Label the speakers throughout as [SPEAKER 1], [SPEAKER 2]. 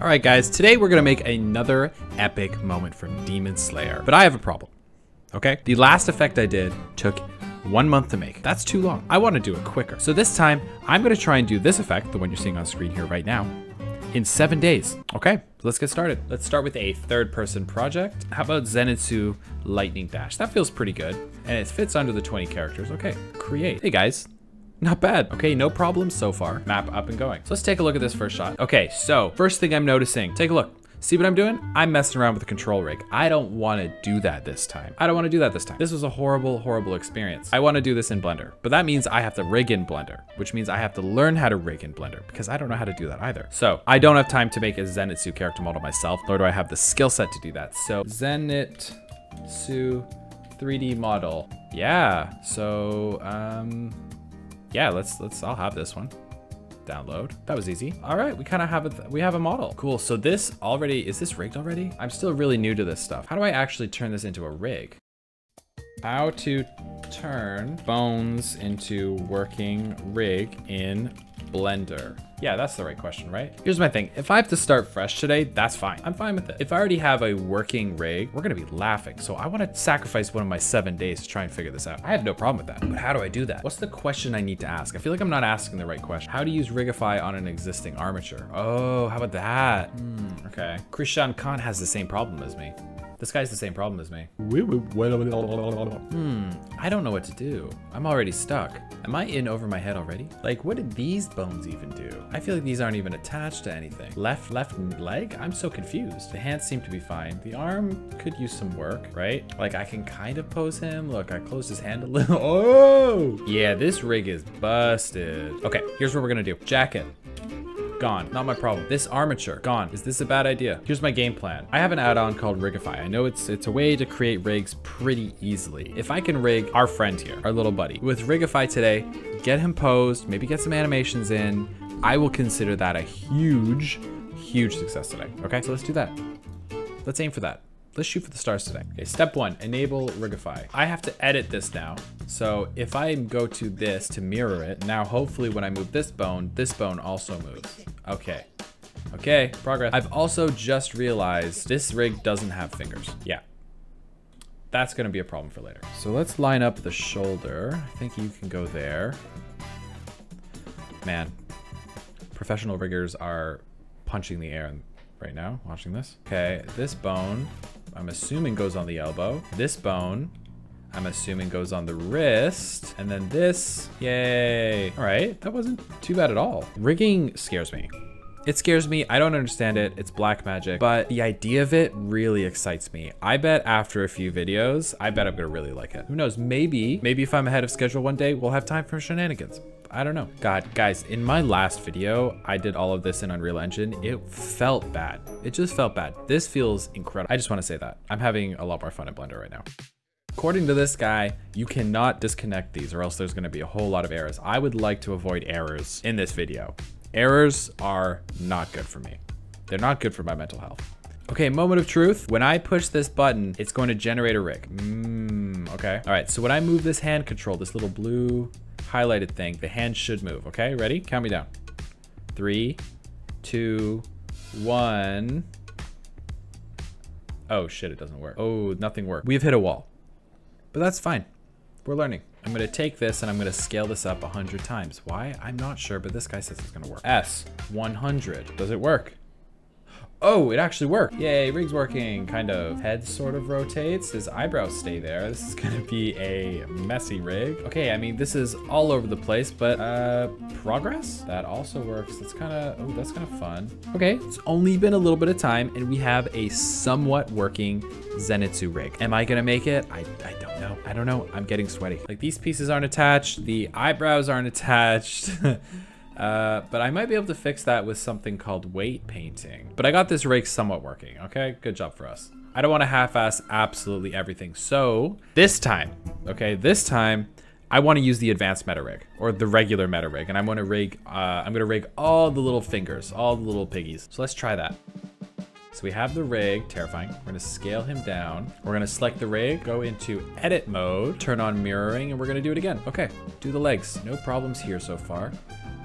[SPEAKER 1] All right, guys, today we're gonna make another epic moment from Demon Slayer, but I have a problem, okay? The last effect I did took 1 month to make. That's too long. I wanna do it quicker. So this time, I'm gonna try and do this effect, the one you're seeing on screen here right now, in 7 days. Okay, let's get started. Let's start with a third-person project. How about Zenitsu Lightning Dash? That feels pretty good, and it fits under the 20 characters. Okay, create. Hey guys, not bad. Okay, no problems so far. Map up and going. So let's take a look at this first shot. Okay, so first thing I'm noticing, take a look. See what I'm doing? I'm messing around with the control rig. I don't want to do that this time. This was a horrible, horrible experience. I want to do this in Blender, but that means I have to rig in Blender, which means I have to learn how to rig in Blender because I don't know how to do that either. So I don't have time to make a Zenitsu character model myself, nor do I have the skill set to do that. So Zenitsu 3D model. Yeah, so, yeah, I'll have this one. Download. That was easy. All right, we have a model. Cool, so this already, is this rigged already? I'm still really new to this stuff. How do I actually turn this into a rig? How to turn bones into working rig in Blender. Yeah, that's the right question, right? Here's my thing. If I have to start fresh today, that's fine. I'm fine with it. If I already have a working rig, we're gonna be laughing. So I wanna sacrifice one of my 7 days to try and figure this out. I have no problem with that, but how do I do that? What's the question I need to ask? I feel like I'm not asking the right question. How to use Rigify on an existing armature? Oh, how about that? Okay. Krishan Khan has the same problem as me. This guy's the same problem as me. I don't know what to do. I'm already stuck. Am I in over my head already? Like, what did these bones even do? I feel like these aren't even attached to anything. Left leg? I'm so confused. The hands seem to be fine. The arm could use some work, right? Like, I can kind of pose him. Look, I closed his hand a little. Oh! Yeah, this rig is busted. Okay, here's what we're gonna do. Jacket. Gone. Not my problem. This armature. Gone. Is this a bad idea? Here's my game plan. I have an add-on called Rigify. I know it's a way to create rigs pretty easily. If I can rig our friend here, our little buddy, with Rigify today, get him posed, maybe get some animations in, I will consider that a huge, huge success today. Okay, so let's do that. Let's aim for that. Let's shoot for the stars today. Okay, step 1, enable Rigify. I have to edit this now. So if I go to this to mirror it, now hopefully when I move this bone also moves. Okay. Okay, progress. I've also just realized this rig doesn't have fingers. Yeah. That's gonna be a problem for later. So let's line up the shoulder. I think you can go there. Man, professional riggers are punching the air right now, watching this. Okay, this bone, I'm assuming goes on the elbow. This bone, I'm assuming goes on the wrist. And then this, yay. All right, that wasn't too bad at all. Rigging scares me. It scares me, I don't understand it, it's black magic, but the idea of it really excites me. I bet after a few videos, I bet I'm gonna really like it. Who knows, maybe if I'm ahead of schedule one day, we'll have time for shenanigans. I don't know. God, guys, in my last video, I did all of this in Unreal Engine. It felt bad. It just felt bad. This feels incredible. I just wanna say that. I'm having a lot more fun in Blender right now. According to this guy, you cannot disconnect these or else there's gonna be a whole lot of errors. I would like to avoid errors in this video. Errors are not good for me. They're not good for my mental health. Okay, moment of truth. When I push this button, it's going to generate a rig. Okay. All right, so when I move this hand control, this little blue highlighted thing, the hand should move, okay? Ready? Count me down. 3, 2, 1. Oh shit, it doesn't work. Oh, nothing worked. We've hit a wall, but that's fine. We're learning. I'm gonna take this and I'm gonna scale this up 100 times. Why? I'm not sure, but this guy says it's gonna work. S, 100. Does it work? Oh, it actually worked. Yay, rig's working, kind of. Head sort of rotates. His eyebrows stay there. This is gonna be a messy rig. Okay, I mean, this is all over the place, but progress? That also works. That's kind of fun. Okay, it's only been a little bit of time and we have a somewhat working Zenitsu rig. Am I gonna make it? I don't know. I don't know. I'm getting sweaty. Like, these pieces aren't attached. The eyebrows aren't attached. But I might be able to fix that with something called weight painting. But I got this rig somewhat working, okay? Good job for us. I don't want to half-ass absolutely everything. So this time, okay, I want to use the advanced meta rig or the regular meta rig, and I'm going to rig all the little fingers, all the little piggies. So let's try that. So we have the rig, terrifying. We're gonna scale him down. We're gonna select the rig, go into edit mode, turn on mirroring, and we're gonna do it again. Okay, do the legs. No problems here so far.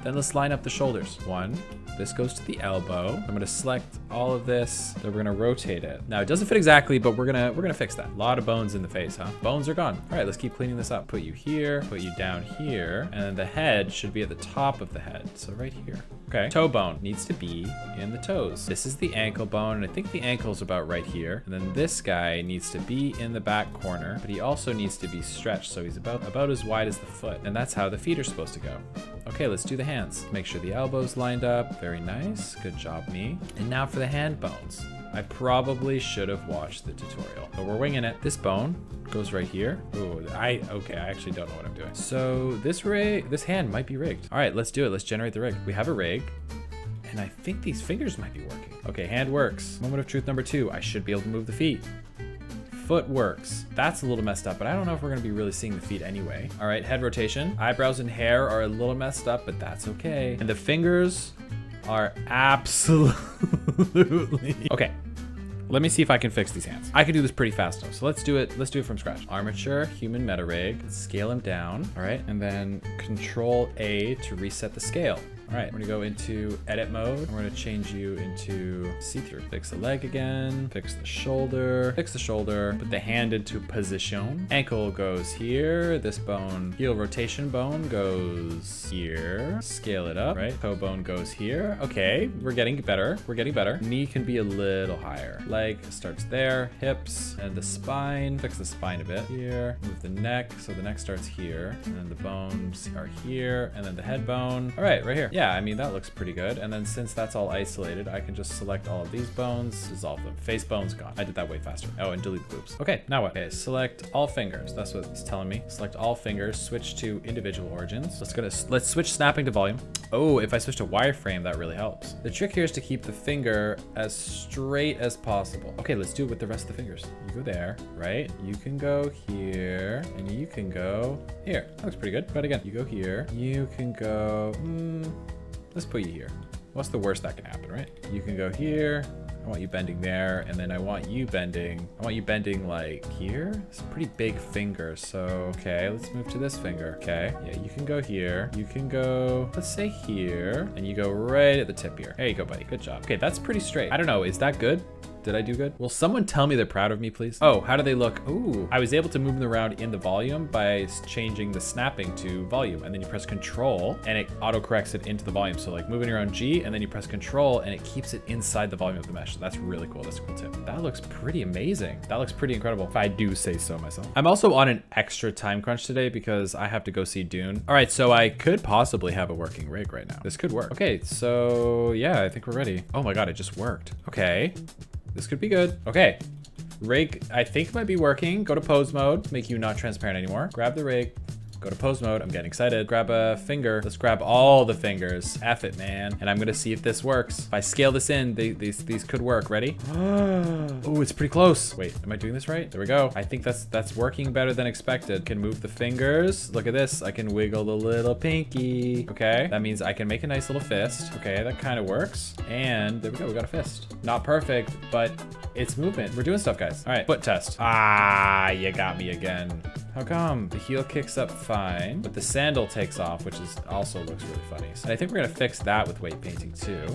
[SPEAKER 1] Then let's line up the shoulders. 1, This goes to the elbow. I'm gonna select all of this. Then we're gonna rotate it. Now it doesn't fit exactly, but we're gonna fix that. A lot of bones in the face, huh? Bones are gone. All right, let's keep cleaning this up. Put you here, put you down here, and then the head should be at the top of the head. So right here. Okay. Toe bone needs to be in the toes. This is the ankle bone, and I think the ankle's about right here. And then this guy needs to be in the back corner, but he also needs to be stretched, so he's about as wide as the foot. And that's how the feet are supposed to go. Okay, let's do the hands. Make sure the elbow's lined up. Very nice. Good job, me. And now for the hand bones. I probably should have watched the tutorial, but we're winging it. This bone goes right here. Ooh, okay, I actually don't know what I'm doing. So this hand might be rigged. All right, let's do it. Let's generate the rig. We have a rig, and I think these fingers might be working. Okay, hand works. Moment of truth number 2. I should be able to move the feet. Foot works. That's a little messed up, but I don't know if we're gonna be really seeing the feet anyway. All right, head rotation. Eyebrows and hair are a little messed up, but that's okay. And the fingers are absolutely okay. Let me see if I can fix these hands. I can do this pretty fast though, so let's do it from scratch. Armature, human meta rig, scale him down, all right? And then Control A to reset the scale. All right, we're gonna go into edit mode, and we're gonna change you into see-through. Fix the leg again, fix the shoulder, put the hand into position. Ankle goes here, this bone, heel rotation bone goes here. Scale it up, right? Toe bone goes here. Okay, we're getting better, Knee can be a little higher. Leg starts there, hips, and the spine. Fix the spine a bit here. Move the neck, so the neck starts here, and then the bones are here, and then the head bone. All right, right here. Yeah, I mean, that looks pretty good. And then since that's all isolated, I can just select all of these bones, dissolve them. Face bone's gone. I did that way faster. Oh, and delete the boobs. Okay, now what? Okay, select all fingers. That's what it's telling me. Select all fingers, switch to individual origins. Let's switch snapping to volume. Oh, if I switch to wireframe, that really helps. The trick here is to keep the finger as straight as possible. Okay, let's do it with the rest of the fingers. You go there, right? You can go here, and you can go here. That looks pretty good. Try it again. You go here. You can go, let's put you here. What's the worst that can happen, right? You can go here. I want you bending there, and then I want you bending like here. It's a pretty big finger, so okay, let's move to this finger. Okay, yeah, you can go here. You can go, let's say here, and you go right at the tip here. There you go, buddy. Good job. Okay, that's pretty straight. I don't know, is that good? Did I do good? Will someone tell me they're proud of me, please? Oh, how do they look? Ooh, I was able to move them around in the volume by changing the snapping to volume, and then you press Control and it auto-corrects it into the volume. So like moving around G, and then you press Control and it keeps it inside the volume of the mesh. So that's really cool. That's a cool tip. That looks pretty amazing. That looks pretty incredible, if I do say so myself. I'm also on an extra time crunch today because I have to go see Dune. All right, so I could possibly have a working rig right now. This could work. Okay, so yeah, I think we're ready. Oh my God, it just worked. Okay. This could be good. Okay, rig, I think might be working. Go to pose mode, make you not transparent anymore. Grab the rig, go to pose mode. I'm getting excited. Grab a finger. Let's grab all the fingers. F it, man. And I'm gonna see if this works. If I scale this in, these could work. Ready? Oh, it's pretty close. Wait, am I doing this right? There we go. I think that's working better than expected. Can move the fingers. Look at this. I can wiggle the little pinky. Okay, that means I can make a nice little fist. Okay, that kind of works. And there we go. We got a fist. Not perfect, but it's movement. We're doing stuff, guys. All right, foot test. Ah, you got me again. How come? The heel kicks up fine, but the sandal takes off, which is also looks really funny. And I think we're gonna fix that with weight painting too.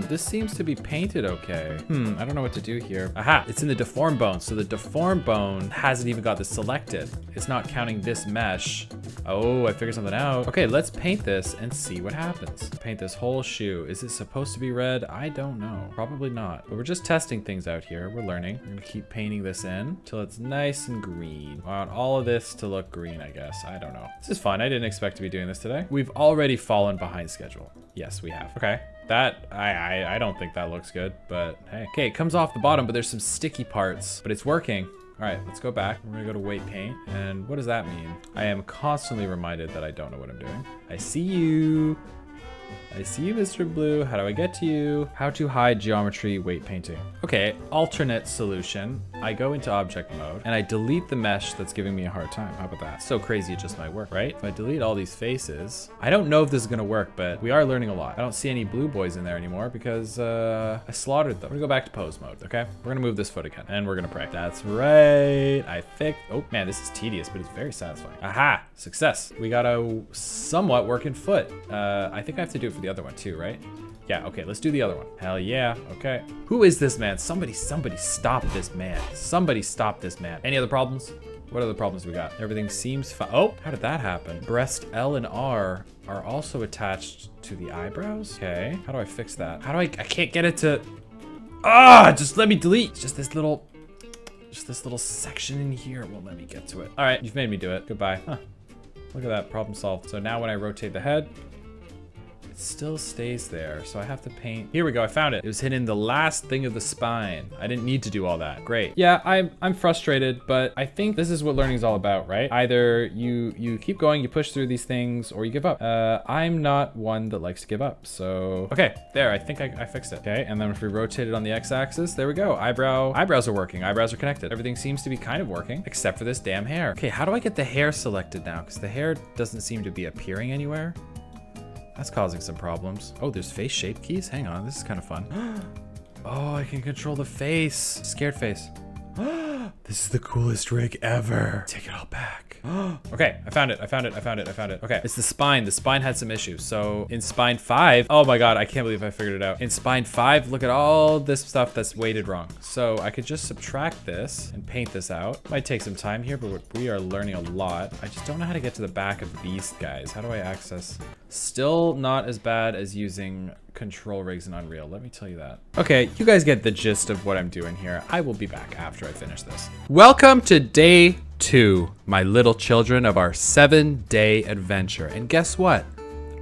[SPEAKER 1] This seems to be painted okay. I don't know what to do here. Aha, it's in the deformed bone. So the deformed bone hasn't even got this selected. It's not counting this mesh. Oh, I figured something out. Okay, let's paint this and see what happens. Paint this whole shoe. Is it supposed to be red? I don't know. Probably not. But we're just testing things out here. We're learning. We're gonna keep painting this in till it's nice and green. I want all of this to look green, I guess. I don't know. This is fun. I didn't expect to be doing this today. We've already fallen behind schedule. Yes, we have. Okay. That, I don't think that looks good, but hey. Okay, it comes off the bottom, but there's some sticky parts, but it's working. All right, let's go back. We're gonna go to weight paint. And what does that mean? I am constantly reminded that I don't know what I'm doing. I see you. I see you, Mr. Blue. How do I get to you? How to hide geometry weight painting. Okay, alternate solution. I go into object mode and I delete the mesh that's giving me a hard time. How about that? So crazy it just might work, right? If I delete all these faces, I don't know if this is gonna work, but we are learning a lot. I don't see any blue boys in there anymore because I slaughtered them. We're gonna go back to pose mode, okay? We're gonna move this foot again and we're gonna pray. That's right. I fixed, oh man, this is tedious, but it's very satisfying. Aha, success. We got a somewhat working foot. I think I have to do it for the other one too, right? Yeah, okay, let's do the other one. Hell yeah, okay. Who is this man? Somebody stop this man. Somebody stop this man. Any other problems? What other problems we got? Everything seems fine. Oh, how did that happen? Breast L and R are also attached to the eyebrows. Okay, how do I fix that? How do I can't get it to, just let me delete. It's just this little section in here won't let me get to it. All right, you've made me do it. Goodbye. Huh. Look at that, problem solved. So now when I rotate the head, it still stays there. So I have to paint. Here we go, I found it. It was hidden in the last thing of the spine. I didn't need to do all that. Great. Yeah, I'm frustrated, but I think this is what learning is all about, right? Either you keep going, you push through these things, or you give up. I'm not one that likes to give up. So, okay, there, I think I fixed it. Okay, and then if we rotate it on the x-axis, there we go. Eyebrows are working, eyebrows are connected. Everything seems to be kind of working, except for this damn hair. Okay, how do I get the hair selected now? Because the hair doesn't seem to be appearing anywhere. That's causing some problems. Oh, there's face shape keys? Hang on, this is kind of fun. Oh, I can control the face. Scared face. This is the coolest rig ever. Take it all back. Okay, I found it. Okay, it's the spine. The spine had some issues. So in spine 5, oh my God, I can't believe I figured it out. In spine 5, look at all this stuff that's weighted wrong. So I could just subtract this and paint this out. Might take some time here, but we are learning a lot. I just don't know how to get to the back of these guys. How do I access? Still not as bad as using control rigs in Unreal, let me tell you that. Okay, you guys get the gist of what I'm doing here. I will be back after I finish this. Welcome to day 2, my little children, of our 7-day adventure. And guess what?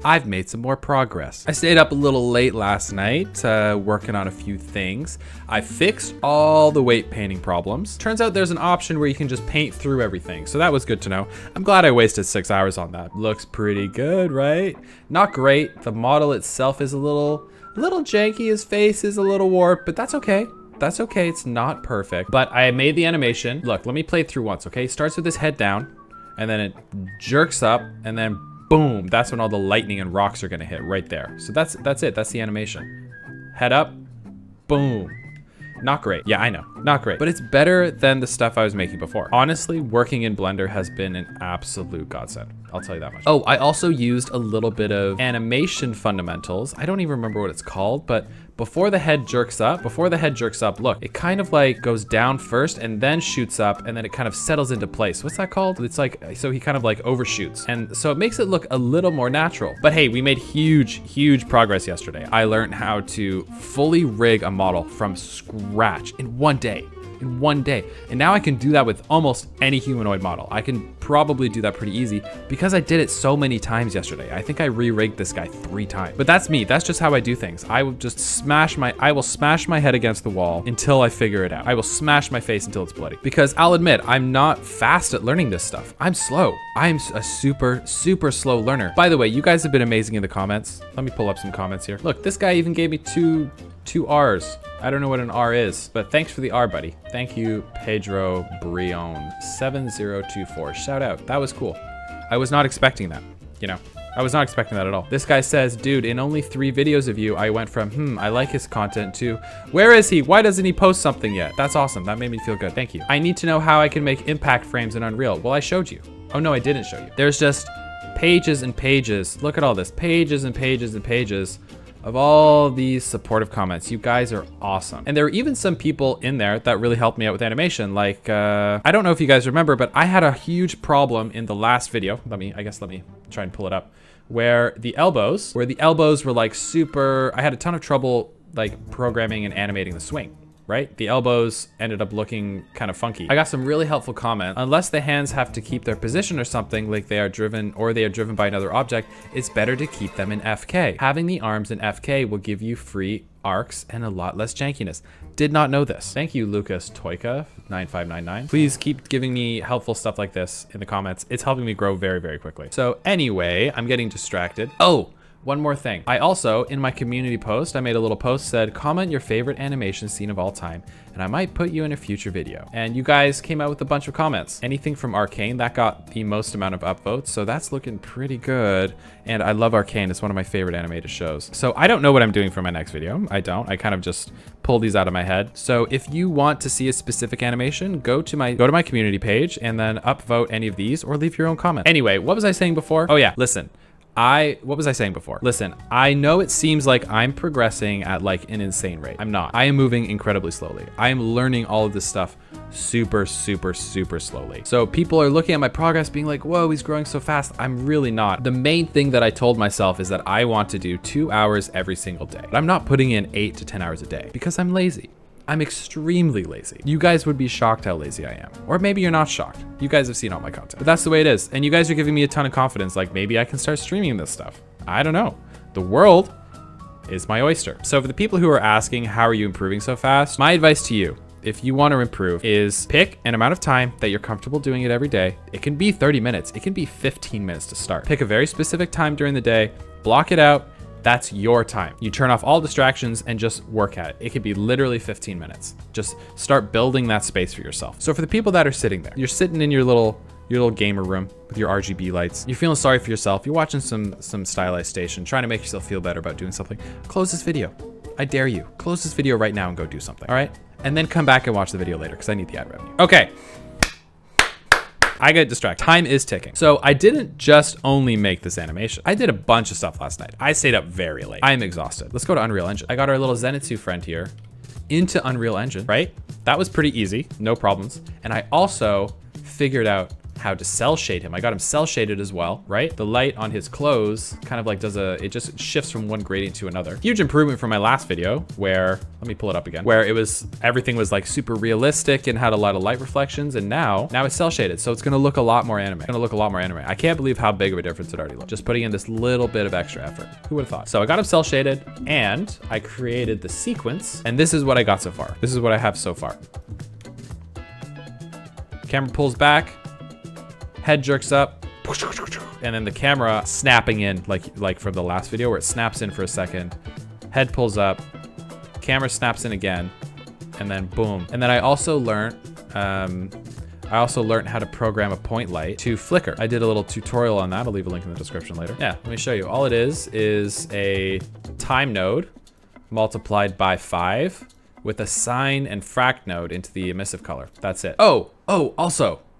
[SPEAKER 1] I've made some more progress. I stayed up a little late last night, working on a few things. I fixed all the weight painting problems. Turns out there's an option where you can just paint through everything, so that was good to know. I'm glad I wasted 6 hours on that. Looks pretty good, right? Not great. The model itself is a little janky. His face is a little warped, but that's okay. That's okay, it's not perfect. But I made the animation. Look, let me play it through once, okay? It starts with his head down, and then it jerks up, and then boom, that's when all the lightning and rocks are gonna hit right there. So that's it, that's the animation. Head up, boom. Not great, yeah, I know, not great. But it's better than the stuff I was making before. Honestly, working in Blender has been an absolute godsend. I'll tell you that much. Oh, I also used a little bit of animation fundamentals. I don't even remember what it's called, but before the head jerks up, look, it kind of like goes down first and then shoots up, and then it kind of settles into place. What's that called? It's like, so he kind of like overshoots. And so it makes it look a little more natural. But hey, we made huge progress yesterday. I learned how to fully rig a model from scratch in one day. And now I can do that with almost any humanoid model. I can probably do that pretty easy because I did it so many times yesterday. I think I re-rigged this guy 3 times. But that's me, that's just how I do things. I will just smash my head against the wall until I figure it out. I will smash my face until it's bloody. Because I'll admit, I'm not fast at learning this stuff. I'm slow. I'm a super slow learner. By the way, you guys have been amazing in the comments. Let me pull up some comments here. Look, this guy even gave me two R's. I don't know what an R is, but thanks for the R, buddy. Thank you, Pedro Brion 7024. Shout out, that was cool. I was not expecting that, you know. I was not expecting that at all. This guy says, dude, in only 3 videos of you, I went from, I like his content to, where is he? Why doesn't he post something yet? That's awesome, that made me feel good, thank you. I need to know how I can make impact frames in Unreal. Well, I showed you. Oh no, I didn't show you. There's just pages and pages. Look at all this, pages and pages and pages of all these supportive comments. You guys are awesome. And there were even some people in there that really helped me out with animation. Like, I don't know if you guys remember, but I had a huge problem in the last video. Let me try and pull it up. Where the elbows were like I had a ton of trouble like programming and animating the swing. Right? The elbows ended up looking kind of funky. I got some really helpful comment. Unless the hands have to keep their position or something, like they are driven by another object, it's better to keep them in FK. Having the arms in FK will give you free arcs and a lot less jankiness. Did not know this. Thank you, Lucas Toika 9599. Please keep giving me helpful stuff like this in the comments. It's helping me grow very quickly. So anyway, I'm getting distracted. Oh, one more thing. I also, in my community post, I made a little post said, comment your favorite animation scene of all time, and I might put you in a future video. And you guys came out with a bunch of comments. Anything from Arcane, that got the most amount of upvotes, so that's looking pretty good. And I love Arcane, it's one of my favorite animated shows. So I don't know what I'm doing for my next video. I kind of just pull these out of my head. So if you want to see a specific animation, go to my community page and then upvote any of these or leave your own comment. Anyway, what was I saying before? Oh yeah, listen. what was I saying before? Listen, I know it seems like I'm progressing at like an insane rate. I'm not. I am moving incredibly slowly. I am learning all of this stuff super slowly. So people are looking at my progress being like, whoa, he's growing so fast. I'm really not. The main thing that I told myself is that I want to do 2 hours every single day. But I'm not putting in 8 to 10 hours a day because I'm lazy. I'm extremely lazy. You guys would be shocked how lazy I am. Or maybe you're not shocked. You guys have seen all my content. But that's the way it is. And you guys are giving me a ton of confidence. Like maybe I can start streaming this stuff. I don't know. The world is my oyster. So for the people who are asking, how are you improving so fast? My advice to you, if you want to improve, is pick an amount of time that you're comfortable doing it every day. It can be 30 minutes. It can be 15 minutes to start. Pick a very specific time during the day, block it out. That's your time. You turn off all distractions and just work at it. It could be literally 15 minutes. Just start building that space for yourself. So for the people that are sitting there, you're sitting in your little gamer room with your RGB lights. You're feeling sorry for yourself. You're watching some stylized station, trying to make yourself feel better about doing something. Close this video. I dare you. Close this video right now and go do something. All right? And then come back and watch the video later because I need the ad revenue. Okay. I get distracted. Time is ticking. So I didn't just only make this animation. I did a bunch of stuff last night. I stayed up very late. I'm exhausted. Let's go to Unreal Engine. I got our little Zenitsu friend here into Unreal Engine, right? That was pretty easy, no problems. And I also figured out how to cell shade him. I got him cell shaded as well, right? The light on his clothes kind of like it just shifts from one gradient to another. Huge improvement from my last video where, let me pull it up again, where everything was like super realistic and had a lot of light reflections. And now it's cell shaded. So it's gonna look a lot more anime. I can't believe how big of a difference it already looks. Just putting in this little bit of extra effort. Who would have thought? So I got him cell shaded and I created the sequence. And this is what I got so far. This is what I have so far. Camera pulls back. Head jerks up, and then the camera snapping in like from the last video where it snaps in for a second, head pulls up, camera snaps in again, and then boom. And then I also learned how to program a point light to flicker. I did a little tutorial on that. I'll leave a link in the description later. Yeah, let me show you. All it is a time node multiplied by 5 with a sine and fract node into the emissive color. That's it. Oh,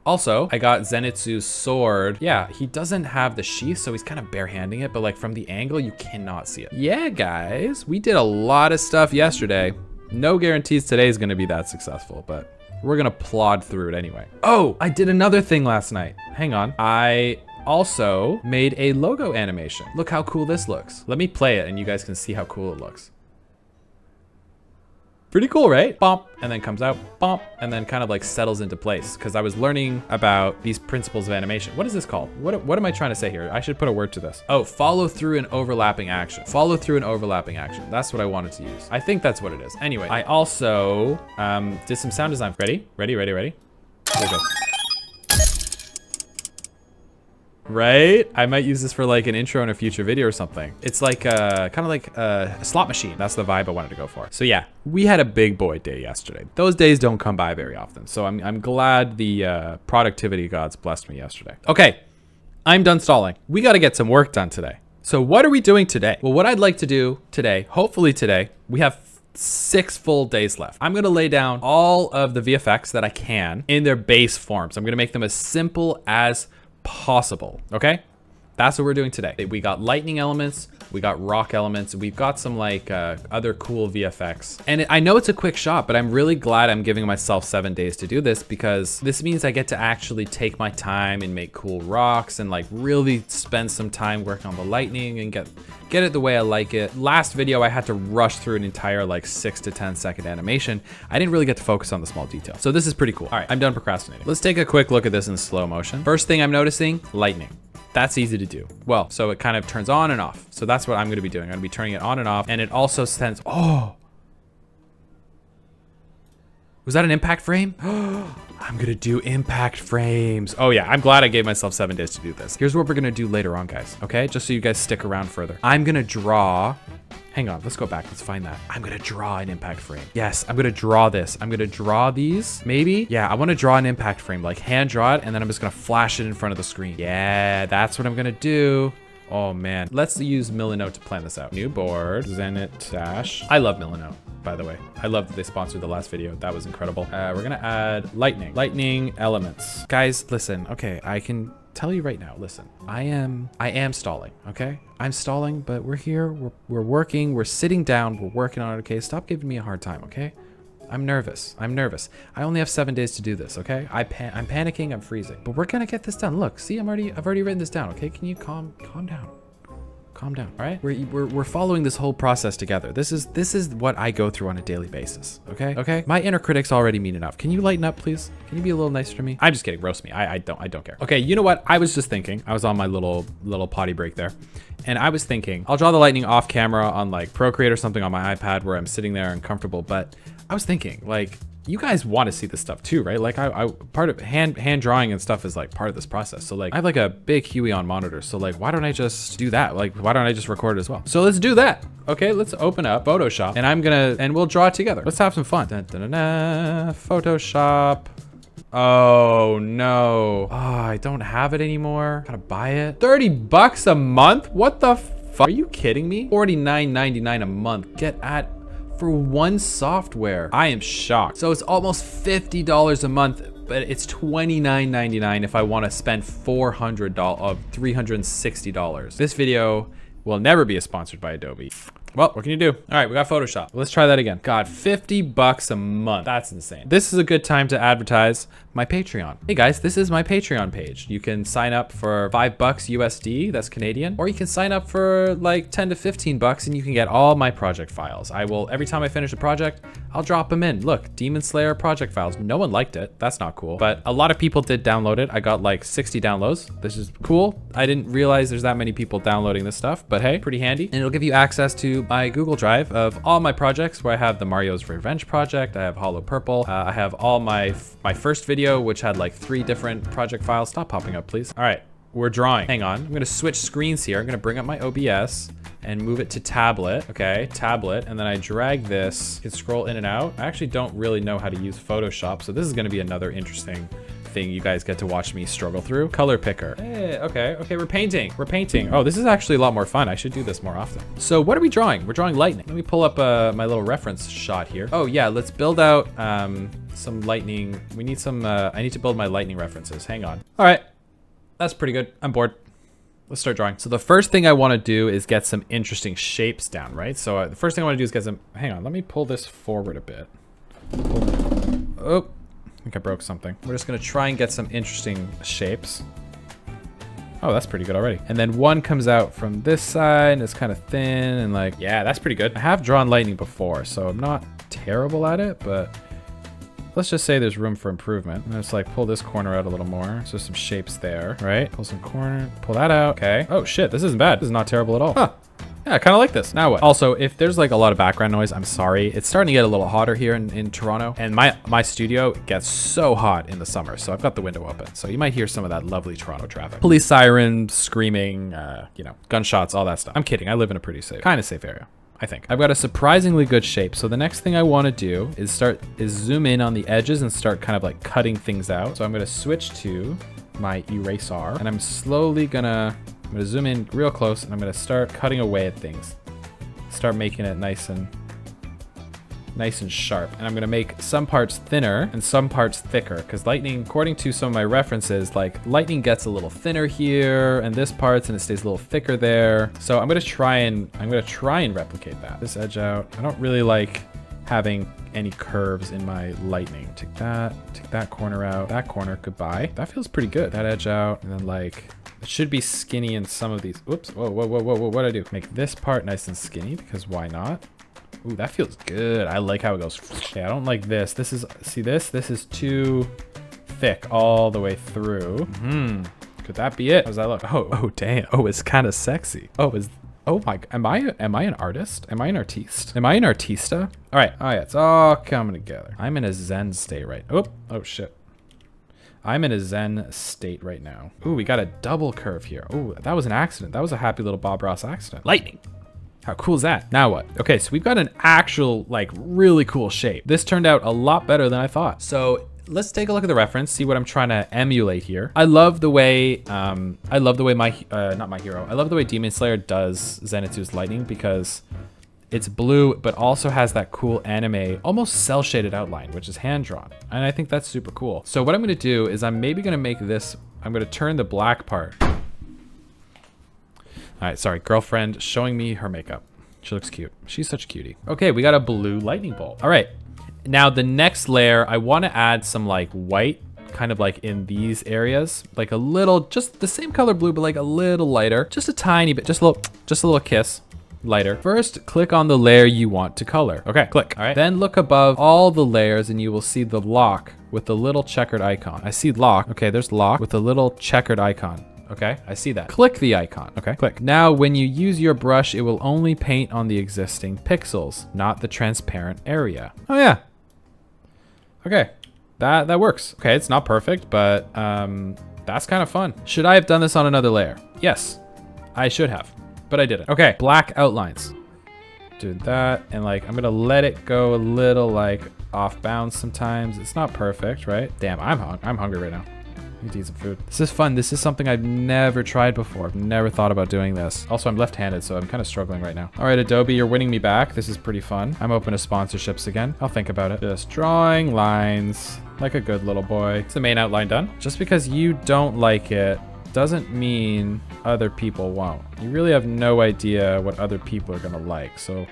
[SPEAKER 1] also, I got Zenitsu's sword. Yeah, he doesn't have the sheath, so he's kind of barehanding it, but like from the angle, you cannot see it. Yeah, guys, we did a lot of stuff yesterday. No guarantees today is gonna be that successful, but we're gonna plod through it anyway. Oh, I did another thing last night. Hang on. I also made a logo animation. Look how cool this looks. Let me play it and you guys can see how cool it looks. Pretty cool, right? Bump, and then comes out, bump, and then kind of like settles into place because I was learning about these principles of animation. What is this called? What am I trying to say here? I should put a word to this. Oh, follow through and overlapping action. Follow through and overlapping action. That's what I wanted to use. I think that's what it is. Anyway, I also did some sound design. Ready? Here we go. Right? I might use this for like an intro in a future video or something. It's like kind of like a slot machine. That's the vibe I wanted to go for. So yeah, we had a big boy day yesterday. Those days don't come by very often. So I'm glad the productivity gods blessed me yesterday. Okay, I'm done stalling. We got to get some work done today. So what are we doing today? Well, what I'd like to do today, hopefully today, we have 6 full days left. I'm gonna lay down all of the VFX that I can in their base forms. I'm gonna make them as simple as possible, okay? That's what we're doing today. We got lightning elements, we got rock elements, we've got some like other cool VFX. And I know it's a quick shot, but I'm really glad I'm giving myself 7 days to do this because this means I get to actually take my time and make cool rocks and like really spend some time working on the lightning and get it the way I like it. Last video, I had to rush through an entire like 6 to 10 second animation. I didn't really get to focus on the small details. So this is pretty cool. All right, I'm done procrastinating. Let's take a quick look at this in slow motion. First thing I'm noticing, lightning. That's easy to do. Well, so it kind of turns on and off. So that's what I'm gonna be doing. I'm gonna be turning it on and off. And it also sends, oh. Was that an impact frame? I'm gonna do impact frames. Oh yeah, I'm glad I gave myself 7 days to do this. Here's what we're gonna do later on, guys, okay? Just so you guys stick around further. I'm gonna draw, hang on, let's go back, let's find that. I'm gonna draw an impact frame. Yes, I'm gonna draw this. I'm gonna draw these, maybe? Yeah, I wanna draw an impact frame, like hand draw it, and then I'm just gonna flash it in front of the screen. Yeah, that's what I'm gonna do. Oh man, let's use Milanote to plan this out. New board, Zenit Dash. I love Milanote, by the way. I love that they sponsored the last video. That was incredible. We're gonna add lightning elements. Guys, listen, okay, I can tell you right now, listen, I am stalling, okay? I'm stalling, but we're here, we're working, we're sitting down, we're working on it, okay? Stop giving me a hard time, okay? I'm nervous. I only have 7 days to do this, okay? I'm panicking, I'm freezing. But we're gonna get this done. Look, see, I've already written this down, okay? Can you calm down? Calm down, all right? We're following this whole process together. This is what I go through on a daily basis, okay? Okay? My inner critics already mean enough. Can you lighten up, please? Can you be a little nicer to me? I'm just kidding, roast me. I don't care. Okay, you know what? I was just thinking, I was on my little potty break there, and I was thinking, I'll draw the lightning off camera on like Procreate or something on my iPad where I'm sitting there and comfortable, but I was thinking, like, you guys want to see this stuff too, right? Like I part of hand drawing and stuff is like part of this process. So like I have like a big Huey on monitor. So like, why don't I just do that? Like, why don't I just record it as well? So let's do that. Okay, let's open up Photoshop and we'll draw it together. Let's have some fun. Dun, dun, dun, dun. Photoshop. Oh no. Oh, I don't have it anymore. Gotta buy it. 30 bucks a month? What the fuck? Are you kidding me? $49.99 a month. Get at for one software. I am shocked. So it's almost $50 a month, but it's $29.99 if I want to spend $360. This video will never be sponsored by Adobe. Well, what can you do? All right, we got Photoshop. Let's try that again. God, 50 bucks a month. That's insane. This is a good time to advertise my Patreon. Hey guys, this is my Patreon page. You can sign up for $5 USD, that's Canadian, or you can sign up for like 10 to 15 bucks and you can get all my project files. I will, every time I finish a project, I'll drop them in. Look, Demon Slayer project files. No one liked it. That's not cool. But a lot of people did download it. I got like 60 downloads. This is cool. I didn't realize there's that many people downloading this stuff, but hey, pretty handy. And it'll give you access to my Google Drive of all my projects where I have the Mario's Revenge project. I have Hollow Purple. I have all my first video, which had like 3 different project files. Stop popping up, please. All right, we're drawing. Hang on. I'm going to switch screens here. I'm going to bring up my OBS and move it to tablet. Okay, tablet. And then I drag this. You can scroll in and out. I actually don't really know how to use Photoshop, so this is going to be another interesting thing you guys get to watch me struggle through. Color picker. Hey, okay, we're painting. Oh, this is actually a lot more fun. I should do this more often. So what are we drawing? We're drawing lightning. Let me pull up my little reference shot here. Oh yeah, let's build out some lightning. We need some, I need to build my lightning references. Hang on. All right, that's pretty good. I'm bored. Let's start drawing. So the first thing I want to do is get some interesting shapes down, right? So the first thing I want to do is get some, hang on, let me pull this forward a bit. Oh. I think I broke something. We're just gonna try and get some interesting shapes. Oh, that's pretty good already. And then one comes out from this side and it's kind of thin and like, yeah, that's pretty good. I have drawn lightning before, so I'm not terrible at it, but let's just say there's room for improvement. I'm gonna just like pull this corner out a little more. So some shapes there, right? Pull some corner, pull that out. Okay. Oh shit, this isn't bad. This is not terrible at all. Huh. Yeah, I kind of like this. Now what? Also, if there's like a lot of background noise, I'm sorry. It's starting to get a little hotter here in Toronto, and my studio gets so hot in the summer, so I've got the window open. So you might hear some of that lovely Toronto traffic. Police sirens, screaming, you know, gunshots, all that stuff. I'm kidding. I live in a pretty safe, kind of safe area, I think. I've got a surprisingly good shape. So the next thing I want to do is zoom in on the edges and start kind of like cutting things out. So I'm going to switch to my eraser, and I'm slowly gonna zoom in real close, and I'm gonna start cutting away at things. Start making it nice and sharp. And I'm gonna make some parts thinner and some parts thicker, because lightning, according to some of my references, like lightning gets a little thinner here and this parts, and it stays a little thicker there. So I'm gonna try and replicate that. This edge out. I don't really like having any curves in my lightning. Take that corner out. That corner, goodbye. That feels pretty good. That edge out, and then like, it should be skinny in some of these. Oops, whoa, what'd I do? Make this part nice and skinny, because why not? Ooh, that feels good. I like how it goes. Okay, I don't like this. This is, see this? This is too thick all the way through. Could that be it? How does that look? Oh, damn. Oh, it's kind of sexy. Oh my, am I an artist? Am I an artiste? Am I an artista? All right, oh yeah, it's all coming together. I'm in a zen state right. Oh shit. I'm in a zen state right now. Ooh, we got a double curve here. Ooh, that was an accident. That was a happy little Bob Ross accident. Lightning. How cool is that? Now what? Okay, so we've got an actual, like, really cool shape. This turned out a lot better than I thought. So let's take a look at the reference, see what I'm trying to emulate here. I love the way, not My Hero. I love the way Demon Slayer does Zenitsu's lightning, because it's blue, but also has that cool anime, almost cell shaded outline, which is hand drawn. And I think that's super cool. So what I'm gonna do is I'm maybe gonna make this I'm gonna turn the black part. All right, sorry, girlfriend showing me her makeup. She looks cute. She's such a cutie. Okay, we got a blue lightning bolt. All right, now the next layer, I wanna add some like white, kind of like in these areas, like a little, just the same color blue, but like a little lighter, just a tiny bit, just a little kiss. Lighter. First, click on the layer you want to color. Okay, click. All right. Then look above all the layers and you will see the lock with the little checkered icon. I see lock. Okay, there's lock with a little checkered icon. Okay, I see that. Click the icon. Okay, click. Now, when you use your brush, it will only paint on the existing pixels, not the transparent area. Oh yeah. Okay, that works. Okay, it's not perfect, but that's kind of fun. Should I have done this on another layer? Yes, I should have. But I didn't. Okay, black outlines. Do that, and like, I'm gonna let it go a little like off bounds sometimes. It's not perfect, right? Damn, I'm hungry right now. I need to eat some food. This is fun. This is something I've never tried before. I've never thought about doing this. Also, I'm left-handed, so I'm kind of struggling right now. All right, Adobe, you're winning me back. This is pretty fun. I'm open to sponsorships again. I'll think about it. Just drawing lines like a good little boy. It's the main outline done. Just because you don't like it doesn't mean other people won't. You really have no idea what other people are gonna like, so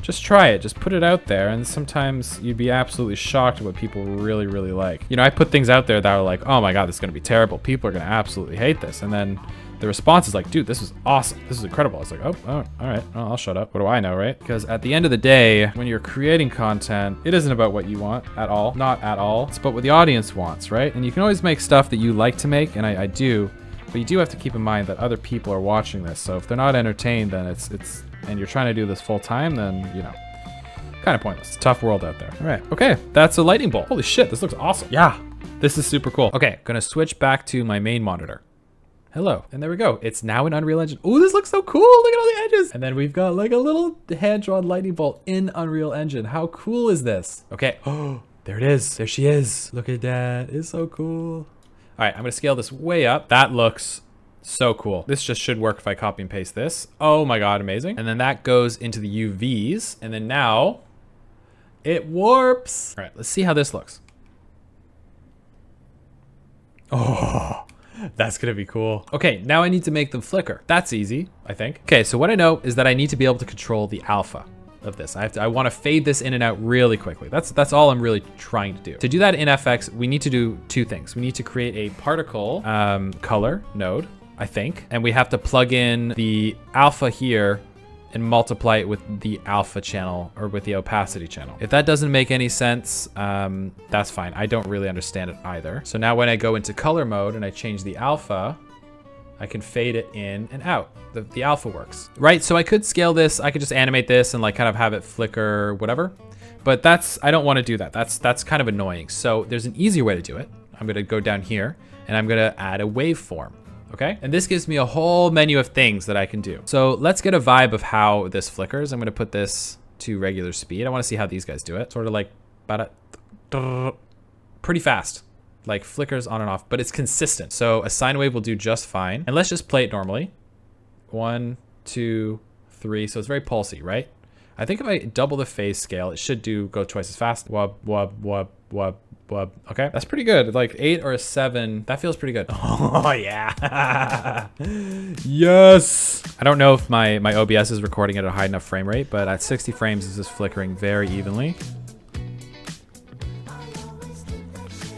[SPEAKER 1] just try it, just put it out there, and sometimes you'd be absolutely shocked at what people really, really like. You know, I put things out there that are like, oh my God, this is gonna be terrible. People are gonna absolutely hate this. And then the response is like, dude, this is awesome. This is incredible. It's like, oh, all right, well, I'll shut up. What do I know, right? Because at the end of the day, when you're creating content, it isn't about what you want at all, not at all. It's about what the audience wants, right? And you can always make stuff that you like to make, and I do, but you do have to keep in mind that other people are watching this. So if they're not entertained, then and you're trying to do this full time, then, you know, kind of pointless. It's a tough world out there. All right, okay, that's a lightning bolt. Holy shit, this looks awesome. Yeah, this is super cool. Okay, gonna switch back to my main monitor. Hello, and there we go. It's now in Unreal Engine. Oh, this looks so cool. Look at all the edges. And then we've got like a little hand-drawn lightning bolt in Unreal Engine. How cool is this? Okay, oh, there it is. There she is. Look at that, it's so cool. All right, I'm gonna scale this way up. That looks so cool. This just should work if I copy and paste this. Oh my God, amazing. And then that goes into the UVs. And then now it warps. All right, let's see how this looks. Oh, that's gonna be cool. Okay, now I need to make them flicker. That's easy, I think. Okay, so what I know is that I need to be able to control the alpha of this. I want to fade this in and out really quickly. That's all I'm really trying to do. To do that in FX, we need to do two things. We need to create a particle color node, I think, and we have to plug in the alpha here and multiply it with the alpha channel or with the opacity channel. If that doesn't make any sense, that's fine. I don't really understand it either. So now when I go into color mode and I change the alpha, I can fade it in and out. The alpha works, right? So I could scale this. I could just animate this and like kind of have it flicker, whatever. But I don't want to do that. That's kind of annoying. So there's an easier way to do it. I'm gonna go down here and I'm gonna add a waveform, okay? And this gives me a whole menu of things that I can do. So let's get a vibe of how this flickers. I'm gonna put this to regular speed. I wanna see how these guys do it. Sort of like, pretty fast. Like flickers on and off, but it's consistent. So a sine wave will do just fine. And let's just play it normally. 1, 2, 3. So it's very pulsy, right? I think if I double the phase scale, it should go twice as fast. Wub, wub, wub, wub, wub. Okay, that's pretty good. Like 8 or a 7, that feels pretty good. Oh yeah. Yes. I don't know if my OBS is recording at a high enough frame rate, but at 60 frames, this is flickering very evenly.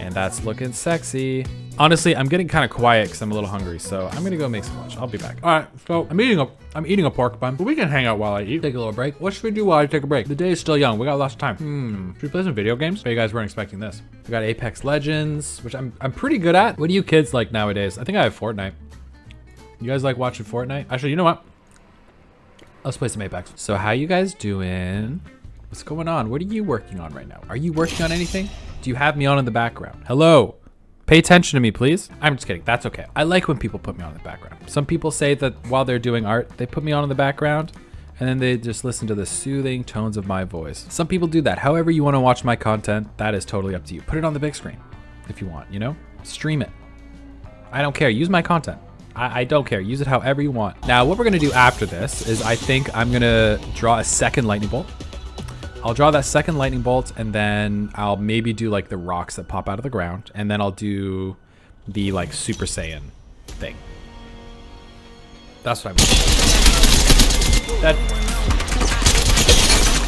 [SPEAKER 1] And that's looking sexy. Honestly, I'm getting kind of quiet because I'm a little hungry, so I'm gonna go make some lunch. I'll be back. All right, so I'm eating a pork bun, but we can hang out while I eat. Take a little break. What should we do while I take a break? The day is still young. We got lots of time. Should we play some video games? But you guys weren't expecting this. We got Apex Legends, which I'm pretty good at. What do you kids like nowadays? I think I have Fortnite. You guys like watching Fortnite? Actually, you know what? Let's play some Apex. So how you guys doing? What's going on? What are you working on right now? Are you working on anything? Do you have me on in the background? Hello? Pay attention to me, please. I'm just kidding. That's okay. I like when people put me on in the background. Some people say that while they're doing art, they put me on in the background and then they just listen to the soothing tones of my voice. Some people do that. However you want to watch my content, that is totally up to you. Put it on the big screen if you want, you know? Stream it. I don't care. Use my content. I don't care. Use it however you want. Now, what we're going to do after this is I think I'm going to draw a second lightning bolt. I'll draw that second lightning bolt and then I'll maybe do like the rocks that pop out of the ground. And then I'll do the like Super Saiyan thing. That's what I mean. That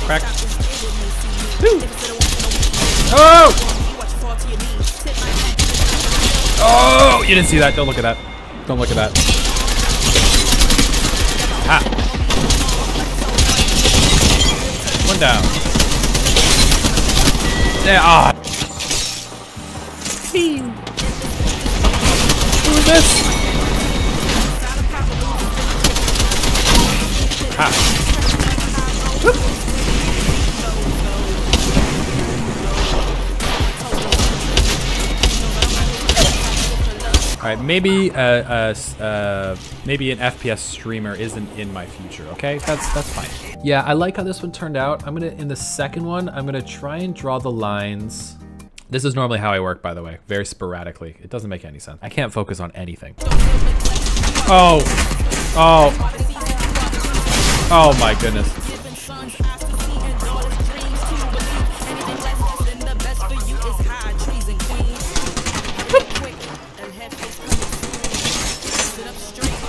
[SPEAKER 1] crack. Woo. Oh! Oh! You didn't see that. Don't look at that. Don't look at that. Ah. One down. Yeah. Ah. Who is this? Ah. Whoop. All right, maybe maybe an FPS streamer isn't in my future. Okay, that's fine. Yeah, I like how this one turned out. I'm gonna in the second one, I'm gonna try and draw the lines. This is normally how I work, by the way, very sporadically. It doesn't make any sense. I can't focus on anything. Oh, oh, oh my goodness.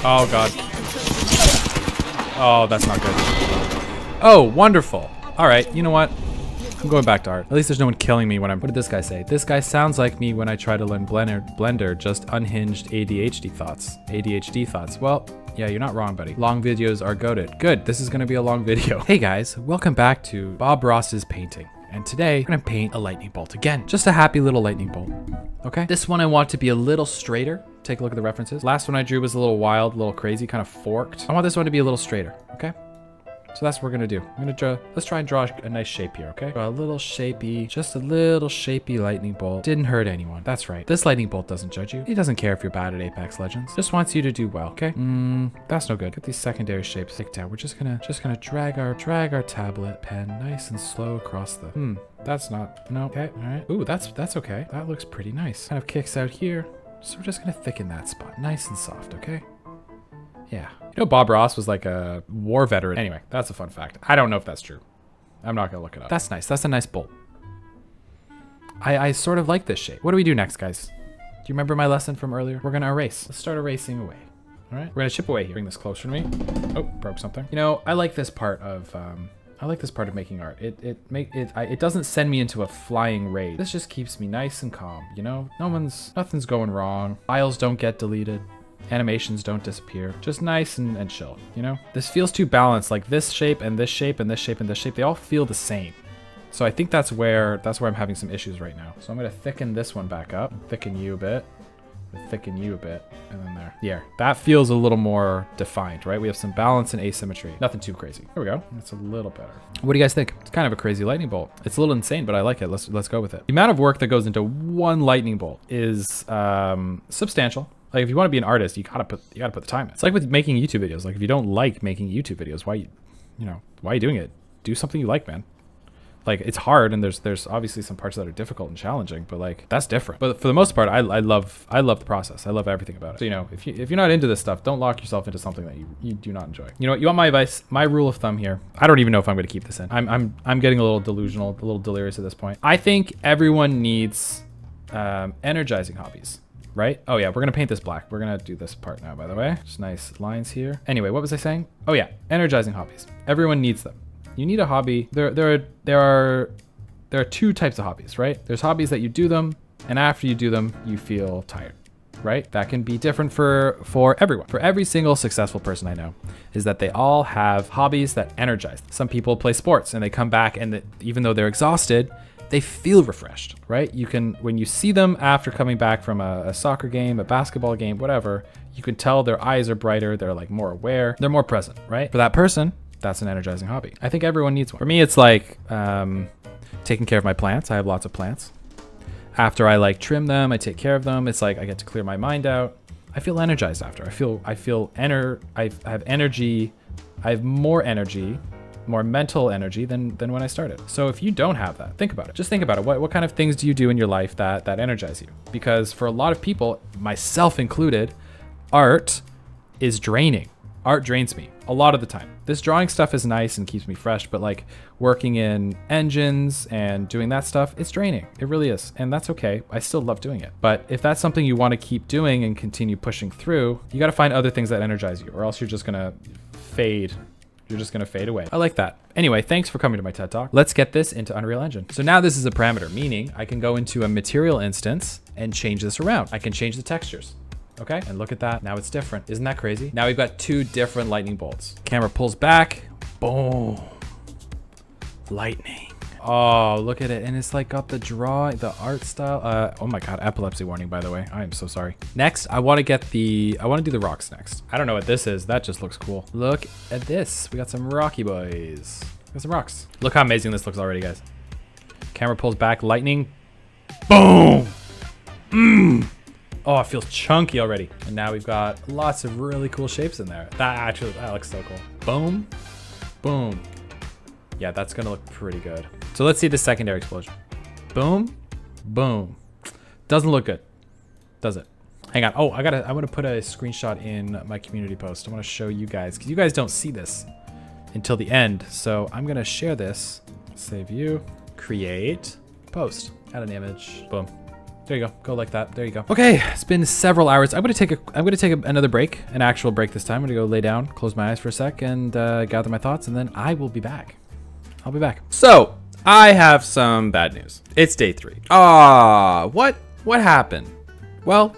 [SPEAKER 1] Oh God. Oh, that's not good. Oh, wonderful. All right, you know what? I'm going back to art. At least there's no one killing me when I'm... What did this guy say? This guy sounds like me when I try to learn Blender, just unhinged ADHD thoughts. ADHD thoughts. Well, yeah, you're not wrong, buddy. Long videos are goated. Good, this is gonna be a long video. Hey guys, welcome back to Bob Ross's painting. And today, I'm gonna paint a lightning bolt again. Just a happy little lightning bolt, okay? This one I want to be a little straighter. Take a look at the references. Last one I drew was a little wild, a little crazy, kind of forked. I want this one to be a little straighter, okay? So that's what we're gonna do. I'm gonna draw, let's try and draw a nice shape here, okay? Draw a little shapey, just a little shapey lightning bolt. Didn't hurt anyone, that's right. This lightning bolt doesn't judge you. He doesn't care if you're bad at Apex Legends. Just wants you to do well, okay? That's no good. Get these secondary shapes thick down. We're just gonna drag our tablet pen nice and slow across the, that's not, no, okay, all right. Ooh, that's okay. That looks pretty nice. Kind of kicks out here. So we're just gonna thicken that spot, nice and soft, okay? Yeah. You know, Bob Ross was like a war veteran. Anyway, that's a fun fact. I don't know if that's true. I'm not gonna look it up. That's nice. That's a nice bolt. I sort of like this shape. What do we do next, guys? Do you remember my lesson from earlier? We're gonna erase. Let's start erasing away. All right. We're gonna chip away here. Bring this closer to me. Oh, broke something. You know, I like this part of making art. It doesn't send me into a flying rage. This just keeps me nice and calm. You know, nothing's going wrong. Files don't get deleted. Animations don't disappear. Just nice and chill, you know? This feels too balanced, like this shape and this shape and this shape and this shape, they all feel the same. So I think that's where I'm having some issues right now. So I'm gonna thicken this one back up, thicken you a bit, thicken you a bit, and then there. Yeah, that feels a little more defined, right? We have some balance and asymmetry. Nothing too crazy. There we go. That's a little better. What do you guys think? It's kind of a crazy lightning bolt. It's a little insane, but I like it. Let's go with it. The amount of work that goes into one lightning bolt is substantial. Like if you want to be an artist, you gotta put the time in. It's like with making YouTube videos. Like if you don't like making YouTube videos, why are you doing it? Do something you like, man. Like it's hard, and there's obviously some parts that are difficult and challenging, but like that's different. But for the most part, I love the process. I love everything about it. So you know, if you're not into this stuff, don't lock yourself into something that you do not enjoy. You know, you want my advice? My rule of thumb here. I don't even know if I'm going to keep this in. I'm getting a little delusional, a little delirious at this point. I think everyone needs energizing hobbies. Right? Oh yeah, we're gonna paint this black. We're gonna do this part now, by the way. Just nice lines here. Anyway, what was I saying? Oh yeah, energizing hobbies. Everyone needs them. You need a hobby. There are two types of hobbies, right? There's hobbies that you do them, and after you do them, you feel tired, right? That can be different for everyone. For every single successful person I know, is that they all have hobbies that energize. Some people play sports and they come back and even though they're exhausted, they feel refreshed, right? You can, when you see them after coming back from a soccer game, a basketball game, whatever, you can tell their eyes are brighter, they're like more aware, they're more present, right? For that person, that's an energizing hobby. I think everyone needs one. For me, it's like taking care of my plants. I have lots of plants. After I like trim them, I take care of them. It's like I get to clear my mind out. I feel energized after. I have energy. I have more energy, more mental energy than when I started. So if you don't have that, think about it. Just think about it. What kind of things do you do in your life that energize you? Because for a lot of people, myself included, art is draining. Art drains me a lot of the time. This drawing stuff is nice and keeps me fresh, but like working in engines and doing that stuff, it's draining. It really is. And that's okay. I still love doing it. But if that's something you want to keep doing and continue pushing through, you got to find other things that energize you, or else you're just going to fade. You're just going to fade away. I like that. Anyway, thanks for coming to my TED Talk. Let's get this into Unreal Engine. So now this is a parameter, meaning I can go into a material instance and change this around. I can change the textures. Okay, and look at that. Now it's different. Isn't that crazy? Now we've got 2 different lightning bolts. Camera pulls back. Boom. Lightning. Oh, look at it. And it's like got the the art style. Oh my God, epilepsy warning, by the way. I am so sorry. Next, I want to do the rocks next. I don't know what this is. That just looks cool. Look at this. We got some rocky boys. We got some rocks. Look how amazing this looks already, guys. Camera pulls back, lightning. Boom. Oh, it feels chunky already. And now we've got lots of really cool shapes in there. That looks so cool. Boom, boom. Yeah, that's gonna look pretty good. So let's see the secondary explosion. Boom, boom. Doesn't look good, does it? Hang on. Oh, I want to put a screenshot in my community post. I want to show you guys, because you guys don't see this until the end. So I'm gonna share this. Save view, create, post, add an image, boom. There you go. Go like that. There you go. Okay, it's been several hours. I'm gonna take another break, an actual break this time. I'm gonna go lay down, close my eyes for a sec, and gather my thoughts, and then I will be back. I'll be back. So I have some bad news. It's day 3. What happened? Well,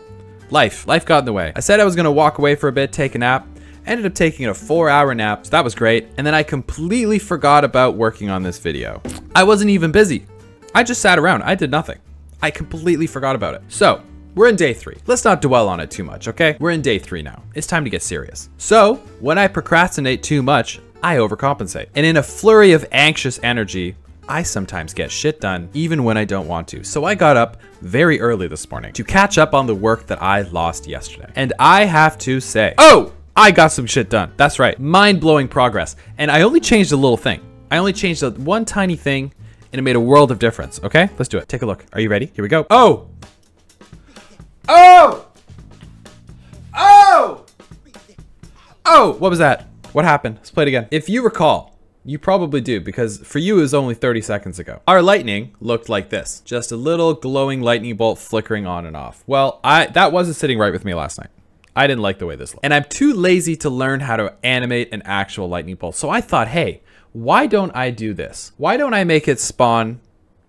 [SPEAKER 1] life got in the way. I said I was gonna walk away for a bit, take a nap. Ended up taking a 4-hour nap, so that was great. And then I completely forgot about working on this video. I wasn't even busy. I just sat around. I did nothing. I completely forgot about it. So we're in day 3. Let's not dwell on it too much, okay? We're in day 3 now. It's time to get serious. So when I procrastinate too much, I overcompensate. And in a flurry of anxious energy, I sometimes get shit done even when I don't want to. So I got up very early this morning to catch up on the work that I lost yesterday. And I have to say, oh, I got some shit done. That's right, mind-blowing progress. And I only changed a little thing. I only changed one tiny thing, and it made a world of difference, okay? Let's do it. Take a look. Are you ready? Here we go. Oh! Oh! Oh! Oh! What was that? What happened? Let's play it again. If you recall, you probably do, because for you it was only 30 seconds ago. Our lightning looked like this. Just a little glowing lightning bolt flickering on and off. Well, that wasn't sitting right with me last night. I didn't like the way this looked. And I'm too lazy to learn how to animate an actual lightning bolt. So I thought, hey, why don't I do this? Why don't I make it spawn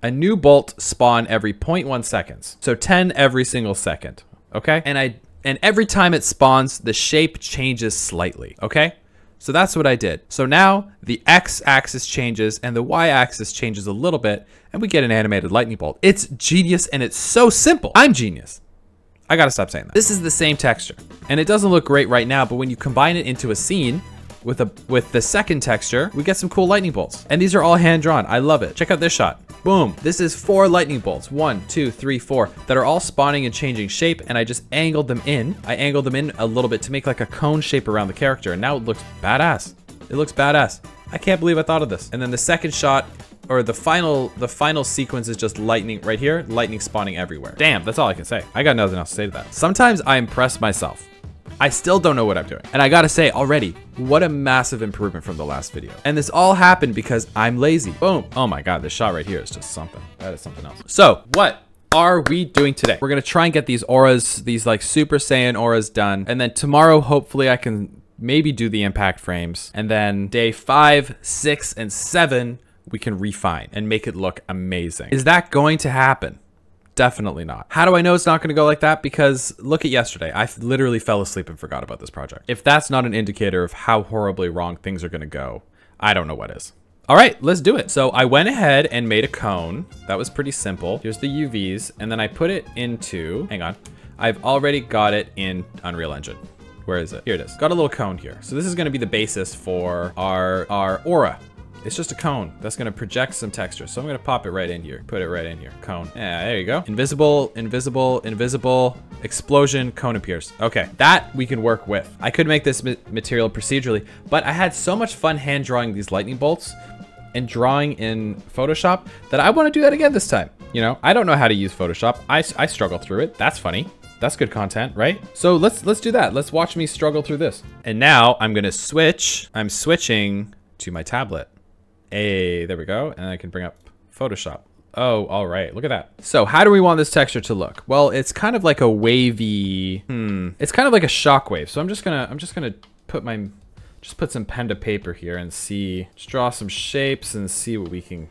[SPEAKER 1] a new bolt spawn every 0.1 seconds? So 10 every single second, okay? And every time it spawns, the shape changes slightly, okay? So that's what I did. So now the X-axis changes and the Y-axis changes a little bit, and we get an animated lightning bolt. It's genius and it's so simple. I'm genius. I gotta stop saying that. This is the same texture, and it doesn't look great right now, but when you combine it into a scene, with the second texture, we get some cool lightning bolts. And these are all hand-drawn. I love it. Check out this shot. Boom. This is 4 lightning bolts. 1, 2, 3, 4 that are all spawning and changing shape, and I just angled them in. I angled them in a little bit to make like a cone shape around the character, and now it looks badass. It looks badass. I can't believe I thought of this. And then the second shot, or the final sequence is just lightning right here, lightning spawning everywhere. Damn, that's all I can say. I got nothing else to say to that. Sometimes I impress myself. I still don't know what I'm doing. And I gotta say already, what a massive improvement from the last video. And this all happened because I'm lazy. Boom. Oh my God, this shot right here is just something. That is something else. So what are we doing today? We're gonna try and get these auras, these like Super Saiyan auras done. And then tomorrow, hopefully I can maybe do the impact frames. And then day 5, 6, and 7, we can refine and make it look amazing. Is that going to happen? Definitely not. How do I know it's not going to go like that? Because look at yesterday. I literally fell asleep and forgot about this project. If that's not an indicator of how horribly wrong things are going to go, I don't know what is. All right, let's do it. So I went ahead and made a cone. That was pretty simple. Here's the UVs. And then I put it into, hang on. I've already got it in Unreal Engine. Where is it? Here it is. Got a little cone here. So this is going to be the basis for our aura. It's just a cone that's gonna project some texture. So I'm gonna pop it right in here, put it right in here, cone. Yeah, there you go. Invisible, invisible, invisible, explosion, cone appears. Okay, that we can work with. I could make this material procedurally, but I had so much fun hand drawing these lightning bolts and drawing in Photoshop that I wanna do that again this time. You know, I don't know how to use Photoshop. I struggle through it. That's funny. That's good content, right? So let's do that. Let's watch me struggle through this. And now I'm gonna switch. I'm switching to my tablet. Hey, there we go. And I can bring up Photoshop. Oh, all right. Look at that. So how do we want this texture to look? Well, it's kind of like a wavy. It's kind of like a shockwave. So I'm just gonna put some pen to paper here and just draw some shapes and see what we can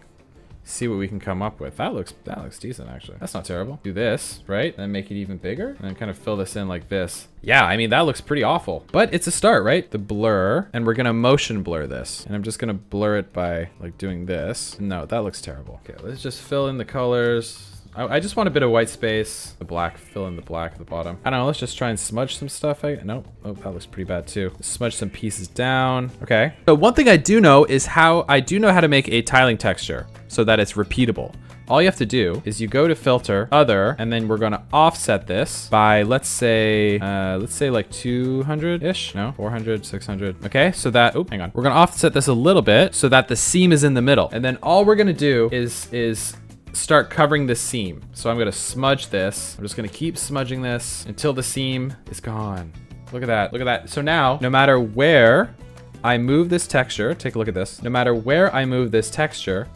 [SPEAKER 1] come up with. That looks decent, actually. That's not terrible. Do this, right? And make it even bigger and then kind of fill this in like this. Yeah, I mean, that looks pretty awful, but it's a start, right? The blur, and we're gonna motion blur this. And I'm just gonna blur it by like doing this. No, that looks terrible. Okay, let's just fill in the colors. I just want a bit of white space. The black, fill in the black at the bottom. I don't know, let's just try and smudge some stuff. Nope. Oh, that looks pretty bad too. Smudge some pieces down. Okay. But one thing I do know is how to make a tiling texture so that it's repeatable. All you have to do is you go to filter, other, and then we're gonna offset this by, let's say like 200-ish, no, 400, 600. Okay, so that, oh, hang on. We're gonna offset this a little bit so that the seam is in the middle. And then all we're gonna do is start covering the seam. So I'm gonna smudge this. I'm just gonna keep smudging this until the seam is gone. Look at that, look at that. So now, no matter where I move this texture, take a look at this. No matter where I move this texture,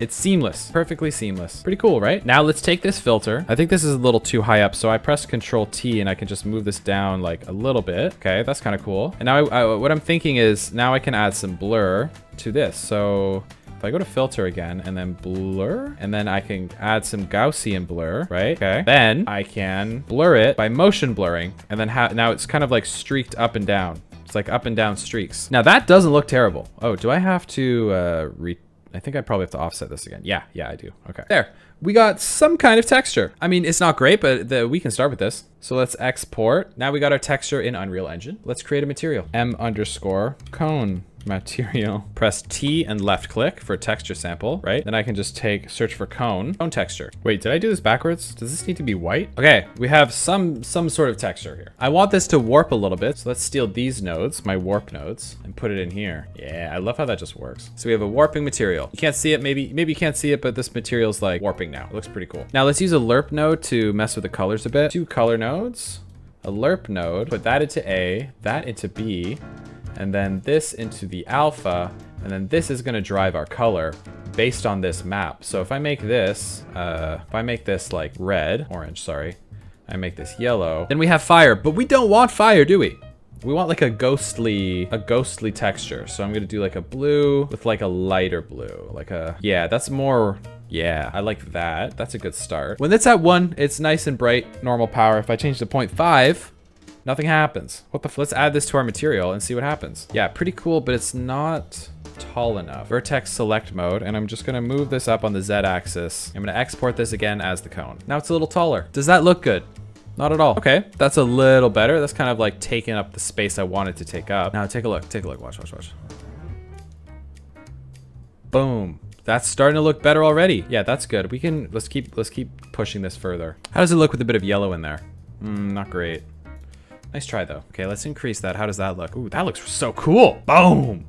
[SPEAKER 1] it's seamless, perfectly seamless. Pretty cool, right? Now let's take this filter. I think this is a little too high up, so I press Control T and I can just move this down like a little bit. Okay, that's kind of cool. And now what I'm thinking is now I can add some blur to this. So if I go to filter again and then blur, and then I can add some Gaussian blur, right? Okay. Then I can blur it by motion blurring, and then now it's kind of like streaked up and down. It's like up and down streaks. Now that doesn't look terrible. Oh, do I have to I think I probably have to offset this again. Yeah, I do. Okay. There. We got some kind of texture. I mean, it's not great, but we can start with this. So let's export. Now we got our texture in Unreal Engine. Let's create a material. M_cone material. Press T and left click for texture sample, right? Then I can just search for cone texture. Wait, did I do this backwards? Does this need to be white? Okay, we have some sort of texture here. I want this to warp a little bit. So let's steal these nodes, my warp nodes, and put it in here. Yeah, I love how that just works. So we have a warping material. You can't see it, maybe you can't see it, but this material's like warping now. It looks pretty cool. Now let's use a lerp node to mess with the colors a bit. 2 color nodes, a lerp node, put that into A, that into B, and then this into the alpha, and then this is gonna drive our color based on this map. So if I make this like orange, sorry, I make this yellow, then we have fire, but we don't want fire, do we? We want like a ghostly texture. So I'm gonna do like a blue with like a lighter blue, yeah, that's more, yeah, I like that. That's a good start. When it's at 1, it's nice and bright, normal power. If I change to 0.5, nothing happens. What the f? Let's add this to our material and see what happens. Yeah, pretty cool, but it's not tall enough. Vertex select mode, and I'm just gonna move this up on the Z axis. I'm gonna export this again as the cone. Now it's a little taller. Does that look good? Not at all. Okay, that's a little better. That's kind of like taking up the space I wanted to take up. Now take a look, watch. Boom. That's starting to look better already. Yeah, that's good. Let's keep pushing this further. How does it look with a bit of yellow in there? Not great. Nice try though. Okay, let's increase that. How does that look? Ooh, that looks so cool. Boom.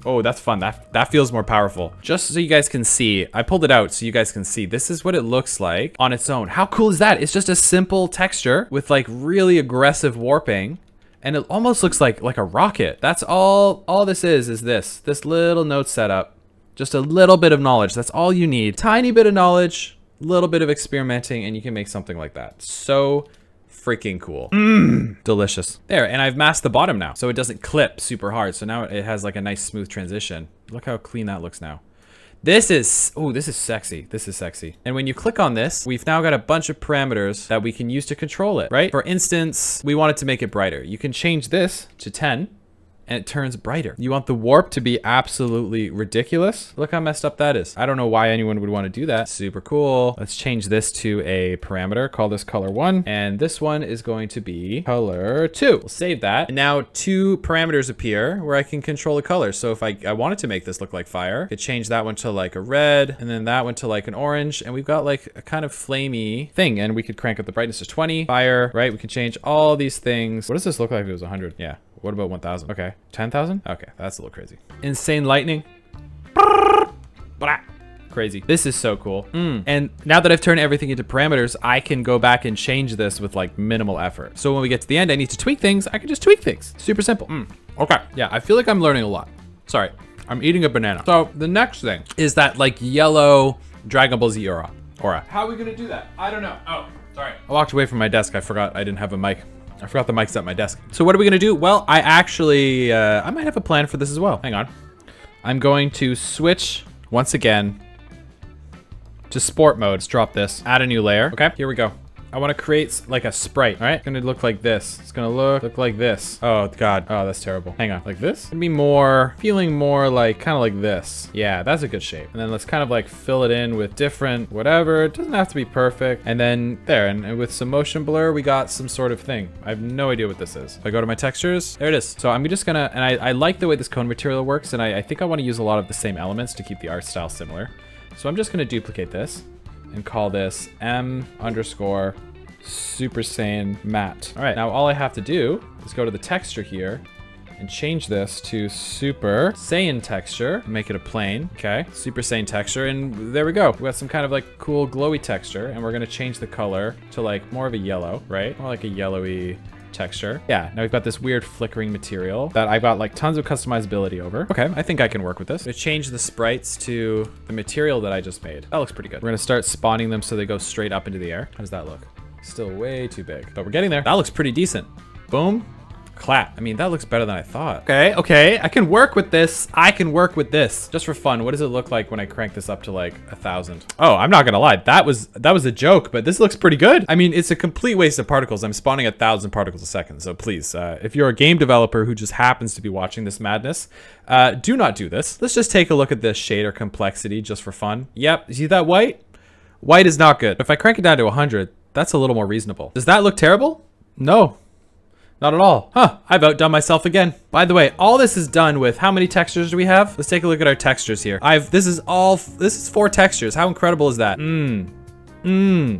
[SPEAKER 1] Oh, that's fun. That feels more powerful. Just so you guys can see, I pulled it out so you guys can see. This is what it looks like on its own. How cool is that? It's just a simple texture with like really aggressive warping. And it almost looks like a rocket. That's all this is this little node setup. Just a little bit of knowledge. That's all you need. Tiny bit of knowledge, little bit of experimenting, and you can make something like that. So freaking cool. Delicious. There, and I've masked the bottom now, so it doesn't clip super hard. So now it has like a nice smooth transition. Look how clean that looks now. This is sexy. This is sexy. And when you click on this, we've now got a bunch of parameters that we can use to control it, right? For instance, we wanted to make it brighter. You can change this to 10. And it turns brighter. You want the warp to be absolutely ridiculous. Look how messed up that is. I don't know why anyone would want to do that. Super cool. Let's change this to a parameter. Call this color 1. And this one is going to be color 2. We'll save that. And now 2 parameters appear where I can control the color. So if I wanted to make this look like fire, I could change that one to like a red, and then that one to like an orange. And we've got like a kind of flamey thing. And we could crank up the brightness to 20. Fire, right? We can change all these things. What does this look like if it was 100? Yeah. What about 1,000? Okay, 10,000? Okay, that's a little crazy. Insane lightning. Crazy. This is so cool. And now that I've turned everything into parameters, I can go back and change this with like minimal effort. So when we get to the end, I need to tweak things. I can just tweak things. Super simple. Okay. Yeah, I feel like I'm learning a lot. Sorry, I'm eating a banana. So the next thing is that like yellow Dragon Ball Z aura. How are we gonna do that? I don't know. Oh, sorry. I walked away from my desk. I forgot I didn't have a mic. I forgot the mic's at my desk. So what are we gonna do? Well, I actually, I might have a plan for this as well. Hang on. I'm going to switch once again to sport mode. Let's drop this, add a new layer. Okay, here we go. I want to create like a sprite. All right, it's gonna look like this. It's gonna look like this. Oh God, oh that's terrible. Hang on, like this? It'd be more, feeling more like kind of like this. Yeah, that's a good shape. And then let's kind of like fill it in with different whatever. It doesn't have to be perfect. And then there, and with some motion blur, we got some sort of thing. I have no idea what this is. If I go to my textures, there it is. So I'm just gonna, and I like the way this cone material works, and I think I want to use a lot of the same elements to keep the art style similar. So I'm just gonna duplicate this and call this M_Super Saiyan matte. All right, now all I have to do is go to the texture here and change this to Super Saiyan texture, make it a plane. Okay, Super Saiyan texture, and there we go. We got some kind of like cool glowy texture, and we're gonna change the color to like more of a yellow, right? More like a yellowy texture. Yeah, now we've got this weird flickering material that I've got like tons of customizability over. Okay, I think I can work with this. I'm gonna change the sprites to the material that I just made. That looks pretty good. We're gonna start spawning them so they go straight up into the air. How does that look? Still way too big, but we're getting there. That looks pretty decent. Boom. Clap. I mean, that looks better than I thought. Okay, I can work with this. I can work with this. Just for fun, what does it look like when I crank this up to like 1,000? Oh, I'm not gonna lie. That was a joke, but this looks pretty good. I mean, it's a complete waste of particles. I'm spawning 1,000 particles a second. So please, if you're a game developer who just happens to be watching this madness, do not do this. Let's just take a look at this shader complexity just for fun. Yep, see that white? White is not good. If I crank it down to 100, that's a little more reasonable. Does that look terrible? No. Not at all. Huh, I've outdone myself again. By the way, all this is done with, how many textures do we have? Let's take a look at our textures here. This is 4 textures. How incredible is that?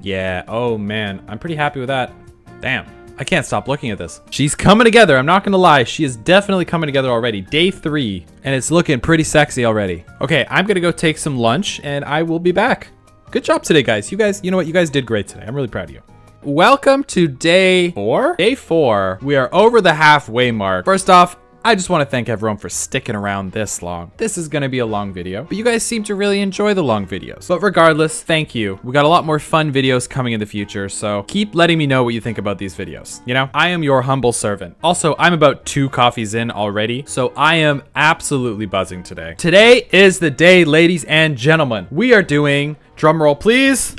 [SPEAKER 1] Yeah, oh man, I'm pretty happy with that. Damn, I can't stop looking at this. She's coming together, I'm not gonna lie. She is definitely coming together already. Day 3, and it's looking pretty sexy already. Okay, I'm gonna go take some lunch, and I will be back. Good job today, guys. You know what? You guys did great today. I'm really proud of you. Welcome to day 4. Day 4. We are over the halfway mark. First off, I just want to thank everyone for sticking around this long. This is going to be a long video, but you guys seem to really enjoy the long videos. But regardless, thank you. We got a lot more fun videos coming in the future, so keep letting me know what you think about these videos. You know, I am your humble servant. Also, I'm about 2 coffees in already, so I am absolutely buzzing today. Today is the day, ladies and gentlemen. We are doing, drum roll please,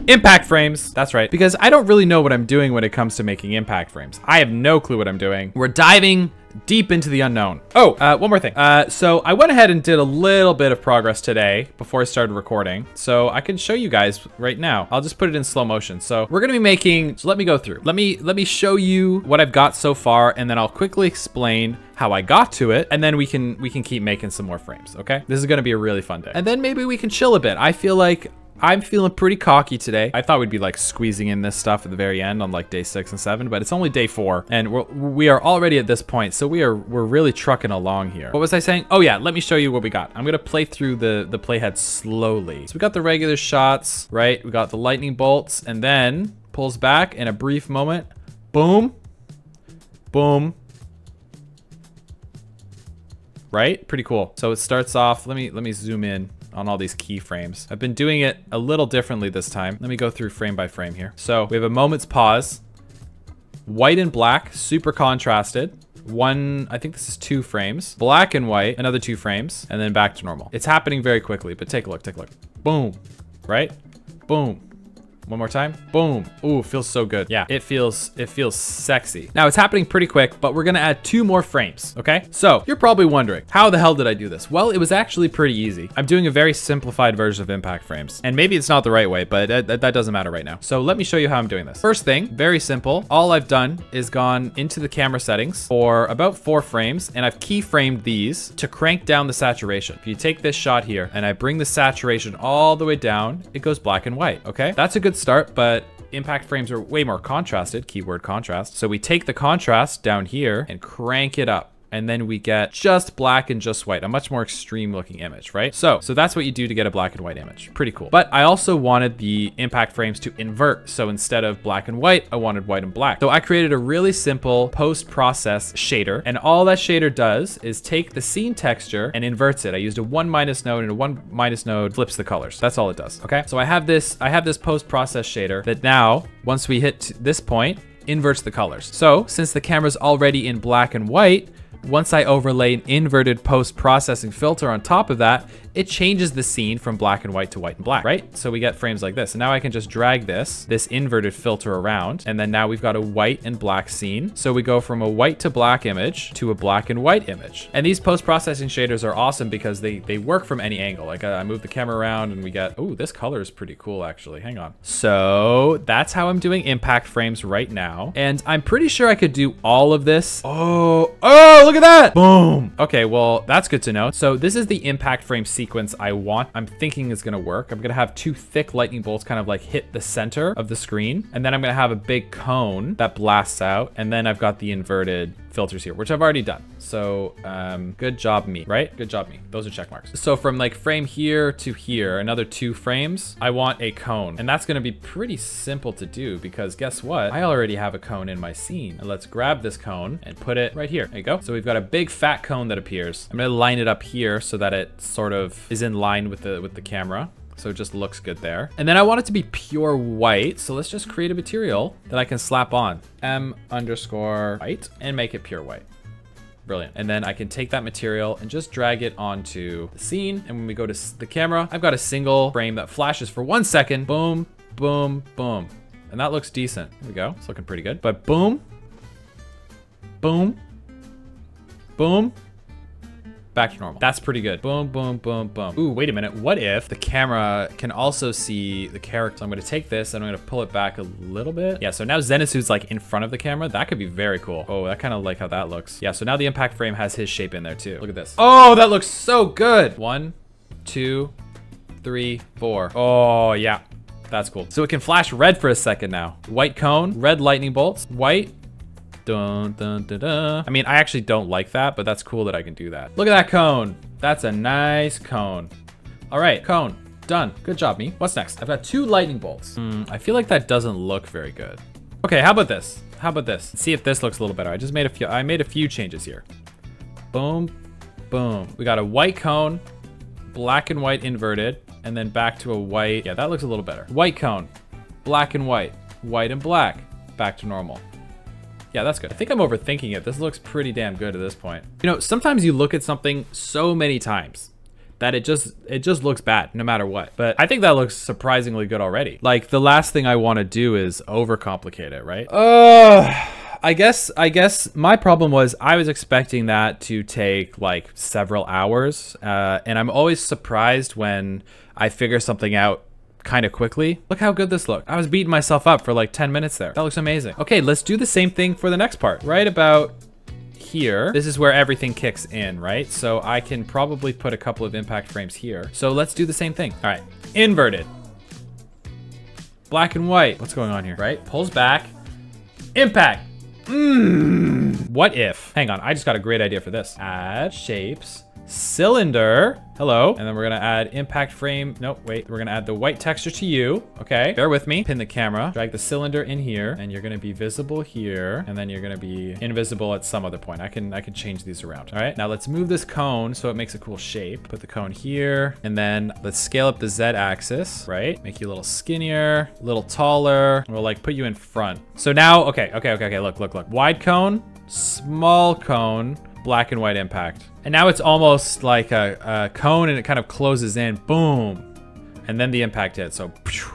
[SPEAKER 1] impact frames. That's right, because I don't really know what I'm doing when it comes to making impact frames. I have no clue what I'm doing. We're diving deep into the unknown. Oh, one more thing. So I went ahead and did a little bit of progress today before I started recording. So I can show you guys right now. I'll just put it in slow motion. So we're gonna be making, so let me go through. Let me show you what I've got so far, and then I'll quickly explain how I got to it, and then we can keep making some more frames, okay? This is gonna be a really fun day. And then maybe we can chill a bit. I feel like I'm feeling pretty cocky today. I thought we'd be like squeezing in this stuff at the very end on like day 6 and 7, but it's only day 4, and we are already at this point, so we're really trucking along here. What was I saying? Oh yeah, let me show you what we got. I'm gonna play through the playhead slowly. So we got the regular shots, right? We got the lightning bolts, and then pulls back in a brief moment. Boom, boom. Right? Pretty cool. So it starts off, let me zoom in on all these keyframes. I've been doing it a little differently this time. Let me go through frame by frame here. So we have a moment's pause, white and black, super contrasted. I think this is 2 frames, black and white, another 2 frames, and then back to normal. It's happening very quickly, but take a look, Boom, right? Boom. One more time. Boom. Ooh, feels so good. Yeah, it feels sexy. Now it's happening pretty quick, but we're gonna add 2 more frames, okay? So you're probably wondering, how the hell did I do this? Well, it was actually pretty easy. I'm doing a very simplified version of impact frames, and maybe it's not the right way, but that doesn't matter right now. So let me show you how I'm doing this. First thing, very simple. All I've done is gone into the camera settings for about 4 frames, and I've keyframed these to crank down the saturation. If you take this shot here and I bring the saturation all the way down, it goes black and white, okay? That's a good start, but impact frames are way more contrasted, keyword contrast. So we take the contrast down here and crank it up. and then we get just black and just white, a much more extreme looking image, right? So that's what you do to get a black and white image. Pretty cool. But I also wanted the impact frames to invert. So instead of black and white, I wanted white and black. So I created a really simple post-process shader, and all that shader does is take the scene texture and inverts it. I used a 1 minus node, and a 1 minus node flips the colors. That's all it does, okay? So I have this post-process shader that now, once we hit this point, inverts the colors. So since the camera's already in black and white, once I overlay an inverted post-processing filter on top of that, it changes the scene from black and white to white and black, right? So we get frames like this. And now I can just drag this inverted filter around. And then now we've got a white and black scene. So we go from a white to black image to a black and white image. And these post-processing shaders are awesome because they work from any angle. Like I move the camera around and we get, oh, this color is pretty cool actually. Hang on. So that's how I'm doing impact frames right now. And I'm pretty sure I could do all of this. Oh, look at that. Boom. Okay, well, that's good to know. So this is the impact frame sequence I'm thinking is gonna work. I'm gonna have 2 thick lightning bolts kind of like hit the center of the screen. And then I'm gonna have a big cone that blasts out. And then I've got the inverted filters here, which I've already done. So good job me, right? Good job me. Those are check marks. So from like frame here to here, another 2 frames, I want a cone. And that's gonna be pretty simple to do because guess what? I already have a cone in my scene. And let's grab this cone and put it right here. There you go. So we've got a big fat cone that appears. I'm gonna line it up here so that it sort of is in line with the camera. So it just looks good there. And then I want it to be pure white. So let's just create a material that I can slap on M_white and make it pure white. Brilliant. And then I can take that material and just drag it onto the scene. And when we go to the camera, I've got a single frame that flashes for 1 second. Boom, boom, boom. And that looks decent. There we go. It's looking pretty good. But boom, boom, boom. Back to normal. That's pretty good. Boom, boom, boom, boom. Ooh, wait a minute. What if the camera can also see the character? So I'm going to take this and I'm going to pull it back a little bit. Yeah, so now Zenitsu's like in front of the camera. That could be very cool. Oh, I kind of like how that looks. Yeah, so now the impact frame has his shape in there too. Look at this. Oh, that looks so good. 1, 2, 3, 4. Oh, yeah. That's cool. So it can flash red for a second now. White cone, red lightning bolts, white. Dun, dun, dun, dun. I mean, I actually don't like that, but that's cool that I can do that. Look at that cone. That's a nice cone. All right, cone, done. Good job, me. What's next? I've got 2 lightning bolts. I feel like that doesn't look very good. Okay, how about this? How about this? Let's see if this looks a little better. I made a few changes here. Boom, boom. We got a white cone, black and white inverted, and then back to a white. Yeah, that looks a little better. White cone, black and white and black, back to normal. Yeah, that's good. I think I'm overthinking it. This looks pretty damn good at this point. You know, sometimes you look at something so many times that it just looks bad no matter what. But I think that looks surprisingly good already. Like the last thing I want to do is overcomplicate it, right? I guess my problem was I was expecting that to take like several hours. And I'm always surprised when I figure something out kind of quickly. Look how good this looked. I was beating myself up for like 10 minutes there. That looks amazing. Okay, let's do the same thing for the next part. Right about here, this is where everything kicks in, right? So I can probably put a couple of impact frames here. So let's do the same thing. All right, inverted. Black and white. What's going on here, right? Pulls back. Impact. What if? Hang on, I just got a great idea for this. Add shapes. Cylinder. Hello. And then we're gonna add impact frame. Nope, wait. We're gonna add the white texture to you. Okay, bear with me. Pin the camera. Drag the cylinder in here, and you're gonna be visible here, and then you're gonna be invisible at some other point. I can change these around. All right. Now let's move this cone so it makes a cool shape. Put the cone here, and then let's scale up the Z axis. Right. Make you a little skinnier, a little taller. We'll like put you in front. So now, okay. Look. Wide cone, small cone. Black and white impact. And now it's almost like a cone and it kind of closes in, boom. And then the impact hits, so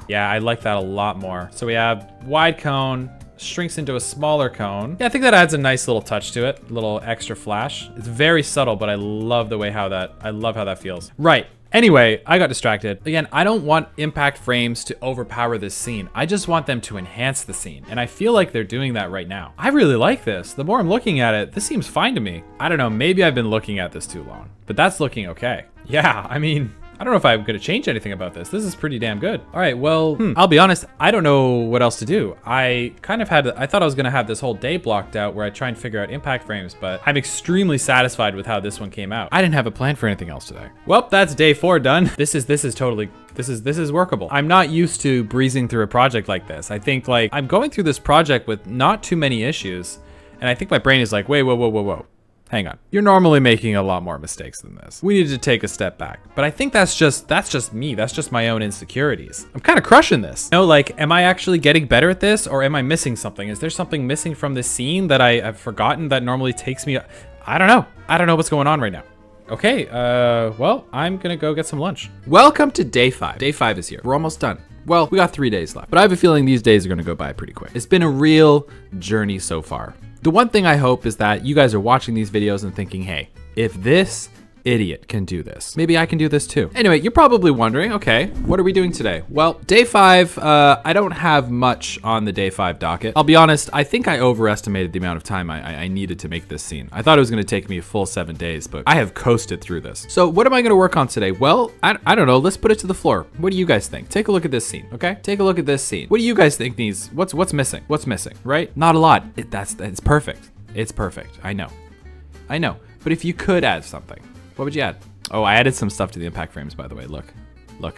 [SPEAKER 1] yeah, I like that a lot more. So we have wide cone, shrinks into a smaller cone. Yeah, I think that adds a nice little touch to it, a little extra flash. It's very subtle, but I love the way I love how that feels. Right. Anyway, I got distracted. Again, I don't want impact frames to overpower this scene. I just want them to enhance the scene. And I feel like they're doing that right now. I really like this. The more I'm looking at it, this seems fine to me. I don't know, maybe I've been looking at this too long, but that's looking okay. Yeah, I mean, I don't know if I'm gonna change anything about this. This is pretty damn good. All right, well, I'll be honest, I don't know what else to do. I thought I was gonna have this whole day blocked out where I try and figure out impact frames, but I'm extremely satisfied with how this one came out. I didn't have a plan for anything else today. Well, that's day 4 done. This is workable. I'm not used to breezing through a project like this. I think like I'm going through this project with not too many issues, and I think my brain is like, wait, whoa. Hang on. You're normally making a lot more mistakes than this. We need to take a step back. But I think that's just me. That's just my own insecurities. I'm kind of crushing this. You know, like, am I actually getting better at this, or am I missing something? Is there something missing from this scene that I've forgotten that normally takes me? I don't know. I don't know what's going on right now. Okay, well, I'm gonna go get some lunch. Welcome to day 5. Day 5 is here. We're almost done. Well, we got 3 days left, but I have a feeling these days are gonna go by pretty quick. It's been a real journey so far. The one thing I hope is that you guys are watching these videos and thinking, hey, if this idiot can do this, maybe I can do this too. Anyway, you're probably wondering, okay, what are we doing today? Well, day 5, I don't have much on the day 5 docket. I'll be honest, I think I overestimated the amount of time I needed to make this scene. I thought it was gonna take me a full 7 days, but I have coasted through this. So what am I gonna work on today? Well, I don't know, let's put it to the floor. What do you guys think? Take a look at this scene, okay? Take a look at this scene. What do you guys think needs, what's missing? What's missing, right? Not a lot. It's perfect. It's perfect, I know. But if you could add something, what would you add? Oh, I added some stuff to the impact frames, by the way. Look.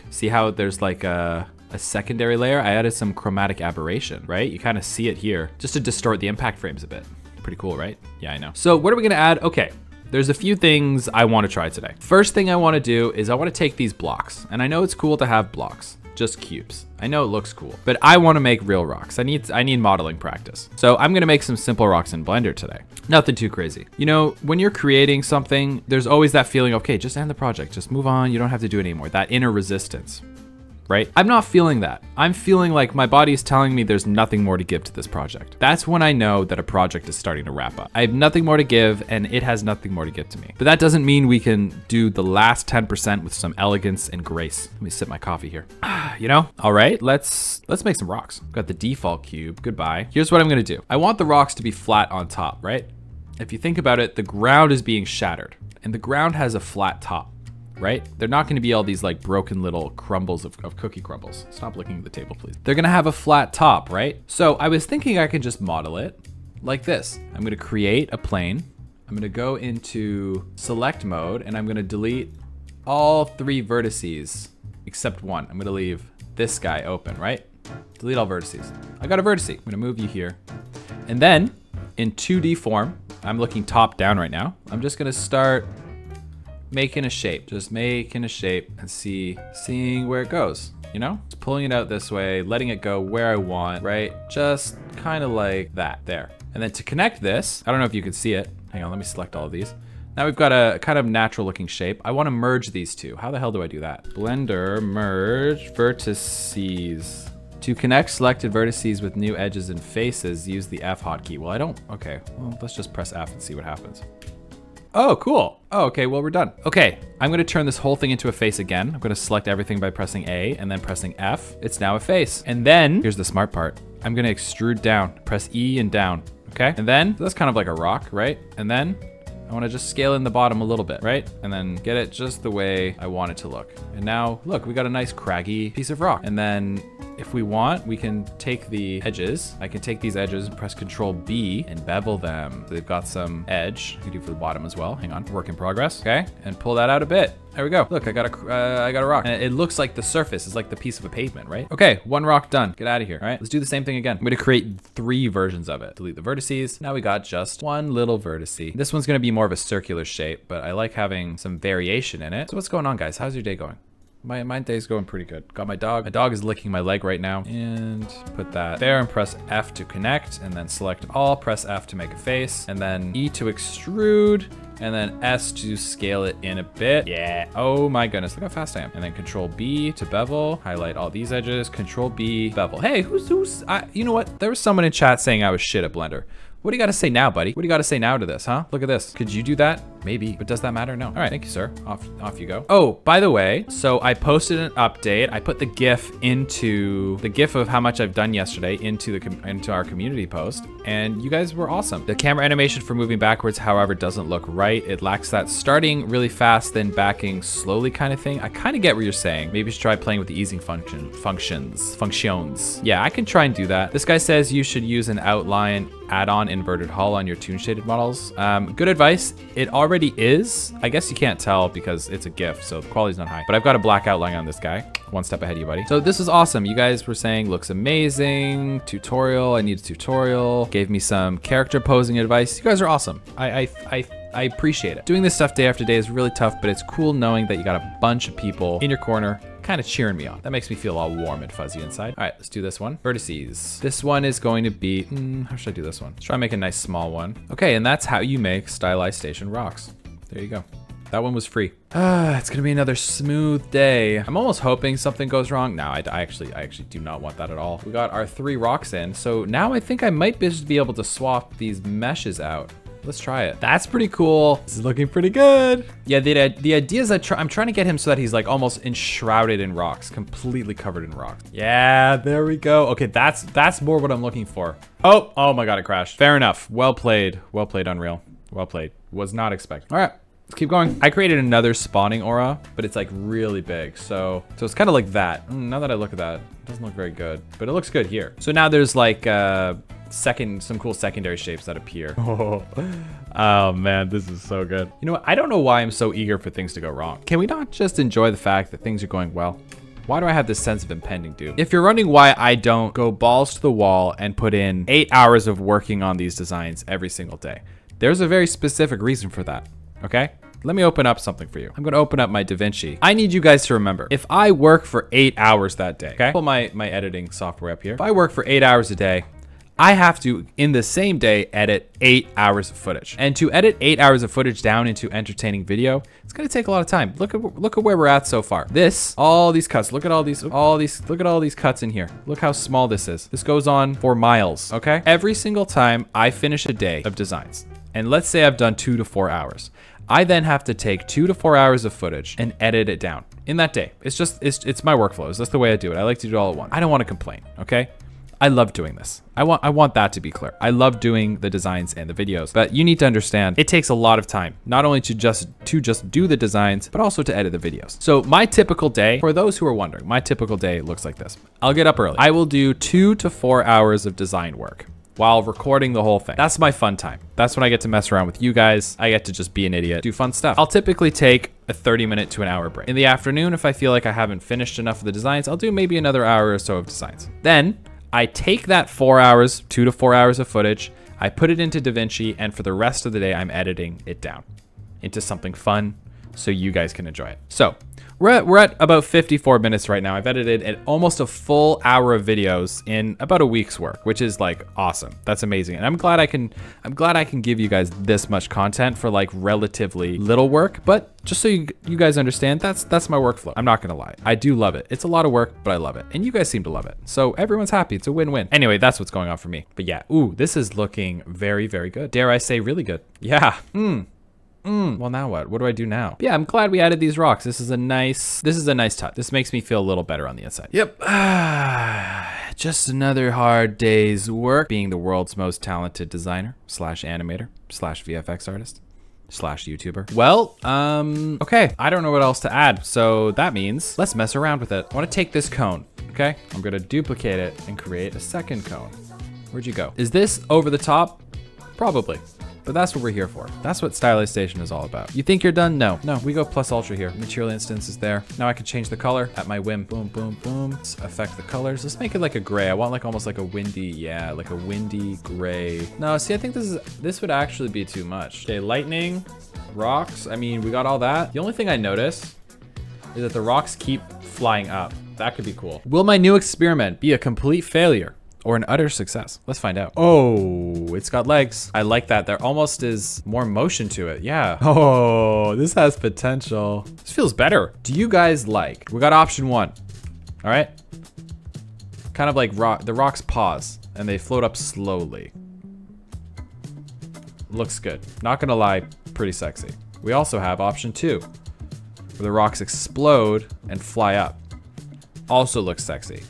[SPEAKER 1] See how there's like a secondary layer? I added some chromatic aberration, right? You kind of see it here, just to distort the impact frames a bit. Pretty cool, right? Yeah, I know. So what are we gonna add? Okay, there's a few things I want to try today. First thing I want to do is I want to take these blocks, and I know it's cool to have blocks, just cubes. I know it looks cool, but I want to make real rocks. I need modeling practice. So I'm gonna make some simple rocks in Blender today. Nothing too crazy. You know, when you're creating something, there's always that feeling, okay, just end the project, just move on, you don't have to do it anymore. That inner resistance, right? I'm not feeling that. I'm feeling like my body is telling me there's nothing more to give to this project. That's when I know that a project is starting to wrap up. I have nothing more to give, and it has nothing more to give to me. But that doesn't mean we can do the last 10% with some elegance and grace. Let me sip my coffee here. You know? All right, let's make some rocks. Got the default cube, goodbye. Here's what I'm gonna do. I want the rocks to be flat on top, right? If you think about it, the ground is being shattered, and the ground has a flat top. Right? They're not gonna be all these like broken little crumbles of cookie crumbles. Stop looking at the table, please. They're gonna have a flat top, right? So I was thinking I could just model it like this. I'm gonna create a plane. I'm gonna go into select mode, and I'm gonna delete all 3 vertices except one. I'm gonna leave this guy open, right? Delete all vertices. I got a vertice. I'm gonna move you here. And then in 2D form, I'm looking top down right now. I'm just gonna start making a shape, just making a shape and seeing where it goes, you know? Just pulling it out this way, letting it go where I want, right? Just kind of like that, there. And then to connect this, I don't know if you can see it. Hang on, let me select all of these. Now we've got a kind of natural looking shape. I want to merge these two. How the hell do I do that? Blender, merge vertices. To connect selected vertices with new edges and faces, use the F hotkey. Well, I don't, okay. Well, let's just press F and see what happens. Oh, cool. Oh, okay, well, we're done. Okay, I'm gonna turn this whole thing into a face again. I'm gonna select everything by pressing A and then pressing F. It's now a face. And then, here's the smart part. I'm gonna extrude down, press E and down, okay? And then, that's kind of like a rock, right? And then, I wanna just scale in the bottom a little bit, right? And then get it just the way I want it to look. And now, look, we got a nice craggy piece of rock. And then, if we want, we can take the edges. I can take these edges and press Control B and bevel them. So they've got some edge. You can do for the bottom as well. Hang on, work in progress. Okay, and pull that out a bit. There we go. Look, I got a rock. And it looks like the surface is like the piece of a pavement, right? Okay, 1 rock done. Get out of here. All right, let's do the same thing again. I'm gonna create 3 versions of it. Delete the vertices. Now we got just 1 little vertice. This one's gonna be more of a circular shape, but I like having some variation in it. So what's going on, guys? How's your day going? My day's going pretty good. Got my dog. My dog is licking my leg right now. And put that there and press F to connect, and then select all, press F to make a face, and then E to extrude, and then S to scale it in a bit. Yeah. Oh my goodness, look how fast I am. And then Control B to bevel, highlight all these edges, Control B, bevel. Hey, you know what? There was someone in chat saying I was shit at Blender. What do you got to say now, buddy? What do you got to say now to this, huh? Look at this. Could you do that? Maybe, but does that matter? No. All right, thank you, sir. Off you go. Oh, by the way, so I posted an update. I put the GIF of how much I've done yesterday into our community post, and you guys were awesome. The camera animation for moving backwards, however, doesn't look right. It lacks that starting really fast, then backing slowly kind of thing. I kind of get what you're saying. Maybe you should try playing with the easing functions. Yeah, I can try and do that. This guy says you should use an outline add-on inverted hull on your toon shaded models. Good advice. It already is. I guess you can't tell because it's a GIF, so the quality's not high. But I've got a black outline on this guy. One step ahead of you, buddy. So this is awesome. You guys were saying looks amazing. Tutorial. I need a tutorial. Gave me some character posing advice. You guys are awesome. I appreciate it. Doing this stuff day after day is really tough, but it's cool knowing that you got a bunch of people in your corner kind of cheering me on. That makes me feel all warm and fuzzy inside. All right, let's do this one. Vertices. This one is going to be, how should I do this one? Let's try and make a nice small one. Okay, and that's how you make stylized station rocks. There you go. That one was free. It's gonna be another smooth day. I'm almost hoping something goes wrong. No, I actually do not want that at all. We got our 3 rocks in, so now I think I might just be able to swap these meshes out. Let's try it. That's pretty cool. This is looking pretty good. Yeah, the idea is that I'm trying to get him so that he's like almost enshrouded in rocks, completely covered in rocks. Yeah, there we go. Okay, that's more what I'm looking for. Oh my God, it crashed. Fair enough. Well played, Unreal. Well played. Was not expecting. All right. Let's keep going. I created another spawning aura, but it's like really big. So it's kind of like that. Now that I look at that, it doesn't look very good, but it looks good here. So now there's like some cool secondary shapes that appear. Oh man, this is so good. You know what? I don't know why I'm so eager for things to go wrong. Can we not just enjoy the fact that things are going well? Why do I have this sense of impending doom? If you're wondering why I don't go balls to the wall and put in 8 hours of working on these designs every single day, there's a very specific reason for that. Okay, let me open up something for you. I'm gonna open up my DaVinci. I need you guys to remember, if I work for 8 hours that day, okay? Pull my editing software up here. If I work for 8 hours a day, I have to, in the same day, edit 8 hours of footage. And to edit 8 hours of footage down into entertaining video, it's gonna take a lot of time. Look at where we're at so far. All these cuts, look at all these cuts in here. Look how small this is. This goes on for miles, okay? Every single time I finish a day of designs, and let's say I've done 2 to 4 hours, I then have to take 2 to 4 hours of footage and edit it down in that day. It's my workflow. It's just the way I do it. I like to do it all at once. I don't want to complain, okay? I love doing this. I want that to be clear. I love doing the designs and the videos, but you need to understand it takes a lot of time, not only to just do the designs, but also to edit the videos. So my typical day, for those who are wondering, my typical day looks like this. I'll get up early. I will do 2 to 4 hours of design work while recording the whole thing. That's my fun time. That's when I get to mess around with you guys. I get to just be an idiot, do fun stuff. I'll typically take a 30-minute to an hour break. In the afternoon, if I feel like I haven't finished enough of the designs, I'll do maybe another hour or so of designs. Then I take that 4 hours, 2 to 4 hours of footage, I put it into DaVinci, and for the rest of the day, I'm editing it down into something fun so you guys can enjoy it. So we're at about 54 minutes right now. I've edited almost a full hour of videos in about a week's work, which is like awesome. That's amazing. And I'm glad I can give you guys this much content for like relatively little work, but just so you guys understand, that's my workflow. I'm not gonna lie. I do love it. It's a lot of work, but I love it. And you guys seem to love it. So everyone's happy. It's a win-win. Anyway, that's what's going on for me. But yeah, ooh, this is looking very, very good. Dare I say really good. Yeah. Well, now what? What do I do now? But yeah, I'm glad we added these rocks. This is a nice touch. This makes me feel a little better on the inside. Yep. Just another hard day's work being the world's most talented designer / animator / VFX artist / YouTuber. Well, okay. I don't know what else to add. So that means let's mess around with it. I want to take this cone, okay? I'm going to duplicate it and create a second cone. Where'd you go? Is this over the top? Probably. But that's what we're here for. That's what stylization is all about. You think you're done? No, we go plus ultra here. Material instance is there. Now I can change the color at my whim. Boom, boom, boom. Let's affect the colors. Let's make it like a gray. I want like almost like a windy, yeah, like a windy gray. No, see, I think this would actually be too much. Okay, lightning, rocks. I mean, we got all that. The only thing I notice is that the rocks keep flying up. That could be cool. Will my new experiment be a complete failure or an utter success? Let's find out. Oh, it's got legs. I like that. There almost is more motion to it. Yeah. Oh, this has potential. This feels better. Do you guys like? We got option 1. All right. Kind of like the rocks pause and they float up slowly. looks good. Not gonna lie, pretty sexy. We also have option 2, where the rocks explode and fly up. Also looks sexy.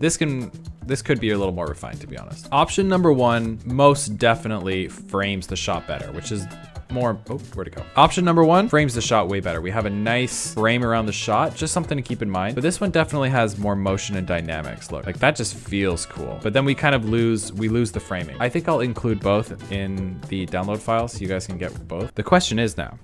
[SPEAKER 1] This could be a little more refined, to be honest. Option number 1 most definitely frames the shot better, which is more, oh, where'd it go? Option number 1 frames the shot way better. We have a nice frame around the shot, just something to keep in mind. But this one definitely has more motion and dynamics. Look, like that just feels cool. But then we kind of lose the framing. I think I'll include both in the download file so you guys can get both. The question is now,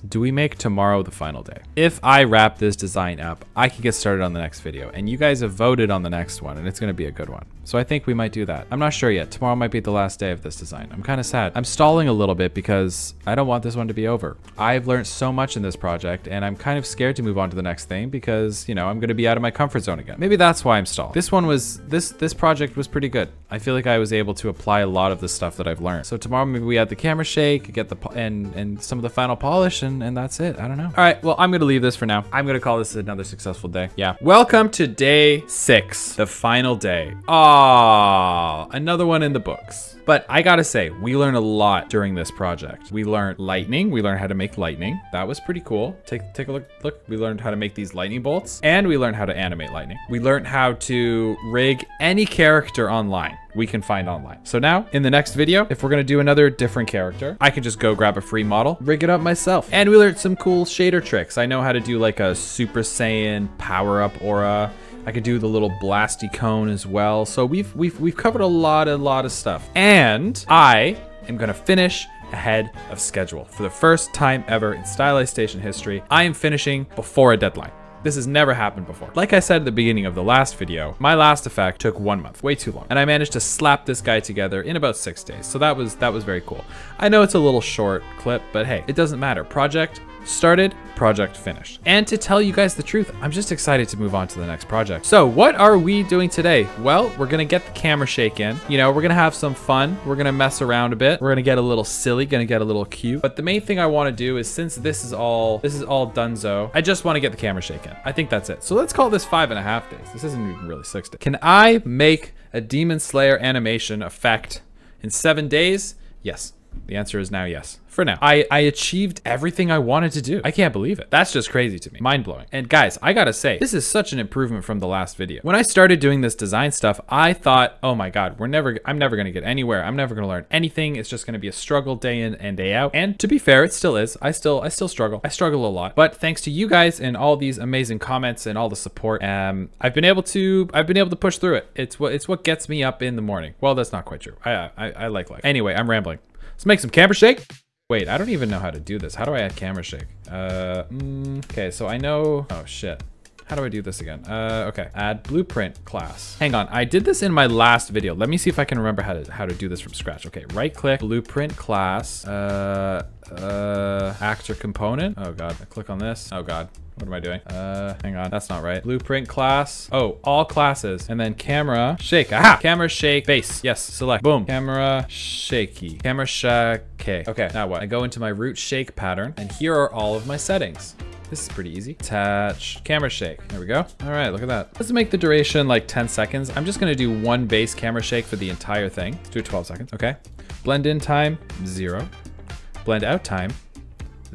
[SPEAKER 1] do we make tomorrow the final day? If I wrap this design up, I can get started on the next video, and you guys have voted on the next one, and it's gonna be a good one. So I think we might do that. I'm not sure yet. Tomorrow might be the last day of this design. I'm kind of sad. I'm stalling a little bit because I don't want this one to be over. I've learned so much in this project, and I'm kind of scared to move on to the next thing because, you know, I'm gonna be out of my comfort zone again. Maybe that's why I'm stalling. This one was, this project was pretty good. I feel like I was able to apply a lot of the stuff that I've learned. So tomorrow maybe we add the camera shake, get the, and some of the final polish, and that's it. I don't know. All right, well, I'm gonna leave this for now. I'm gonna call this another successful day. Yeah. Welcome to day 6, the final day. Ah, another one in the books. But I gotta say, we learned a lot during this project. We learned lightning. We learned how to make lightning. That was pretty cool. Take a look. Look, we learned how to make these lightning bolts, and we learned how to animate lightning. We learned how to rig any character online we can find online. So now, in the next video, if we're gonna do another different character, I can just go grab a free model, rig it up myself. And we learned some cool shader tricks. I know how to do like a Super Saiyan power-up aura. I could do the little blasty cone as well. So we've covered a lot of stuff. And I am gonna finish ahead of schedule. For the first time ever in Stylized Station history, I am finishing before a deadline. This has never happened before. Like I said at the beginning of the last video, my last effect took 1 month, way too long. And I managed to slap this guy together in about 6 days. So that was very cool. I know it's a little short clip, but hey, it doesn't matter. Project started, project finished. And to tell you guys the truth, I'm just excited to move on to the next project. So what are we doing today? Well, we're gonna get the camera shake in. You know, we're gonna have some fun. We're gonna mess around a bit. We're gonna get a little silly, gonna get a little cute. But the main thing I wanna do is, since this is all donezo, I just wanna get the camera shake in. I think that's it. So let's call this 5.5 days. This isn't even really 6 days. Can I make a Demon Slayer animation effect in 7 days? Yes. The answer is now yes. For now. I achieved everything I wanted to do. I can't believe it. That's just crazy to me. Mind blowing. And guys, I gotta say, this is such an improvement from the last video. When I started doing this design stuff, I thought, oh my God, I'm never gonna get anywhere. I'm never gonna learn anything. It's just gonna be a struggle day in and day out. And to be fair, it still is. I still struggle. I struggle a lot. But thanks to you guys and all these amazing comments and all the support, I've been able to push through it. It's what gets me up in the morning. Well, that's not quite true. I like life. Anyway, I'm rambling. Let's make some camera shake. Wait, I don't even know how to do this. How do I add camera shake? Okay, so I know, oh shit. How do I do this again? Okay, add blueprint class. Hang on, I did this in my last video. Let me see if I can remember how to do this from scratch. Okay, right click, blueprint class, actor component. Oh God, I click on this. Oh God. What am I doing? Hang on, that's not right. Blueprint class. Oh, all classes. And then camera shake. Aha! Camera shake base. Yes, select. Boom. Camera shaky. Camera shake. Okay, now what? I go into my root shake pattern, and here are all of my settings. This is pretty easy. Attach camera shake. There we go. All right, look at that. Let's make the duration like 10 seconds. I'm just gonna do one base camera shake for the entire thing. Let's do 12 seconds, okay? Blend in time, 0. Blend out time,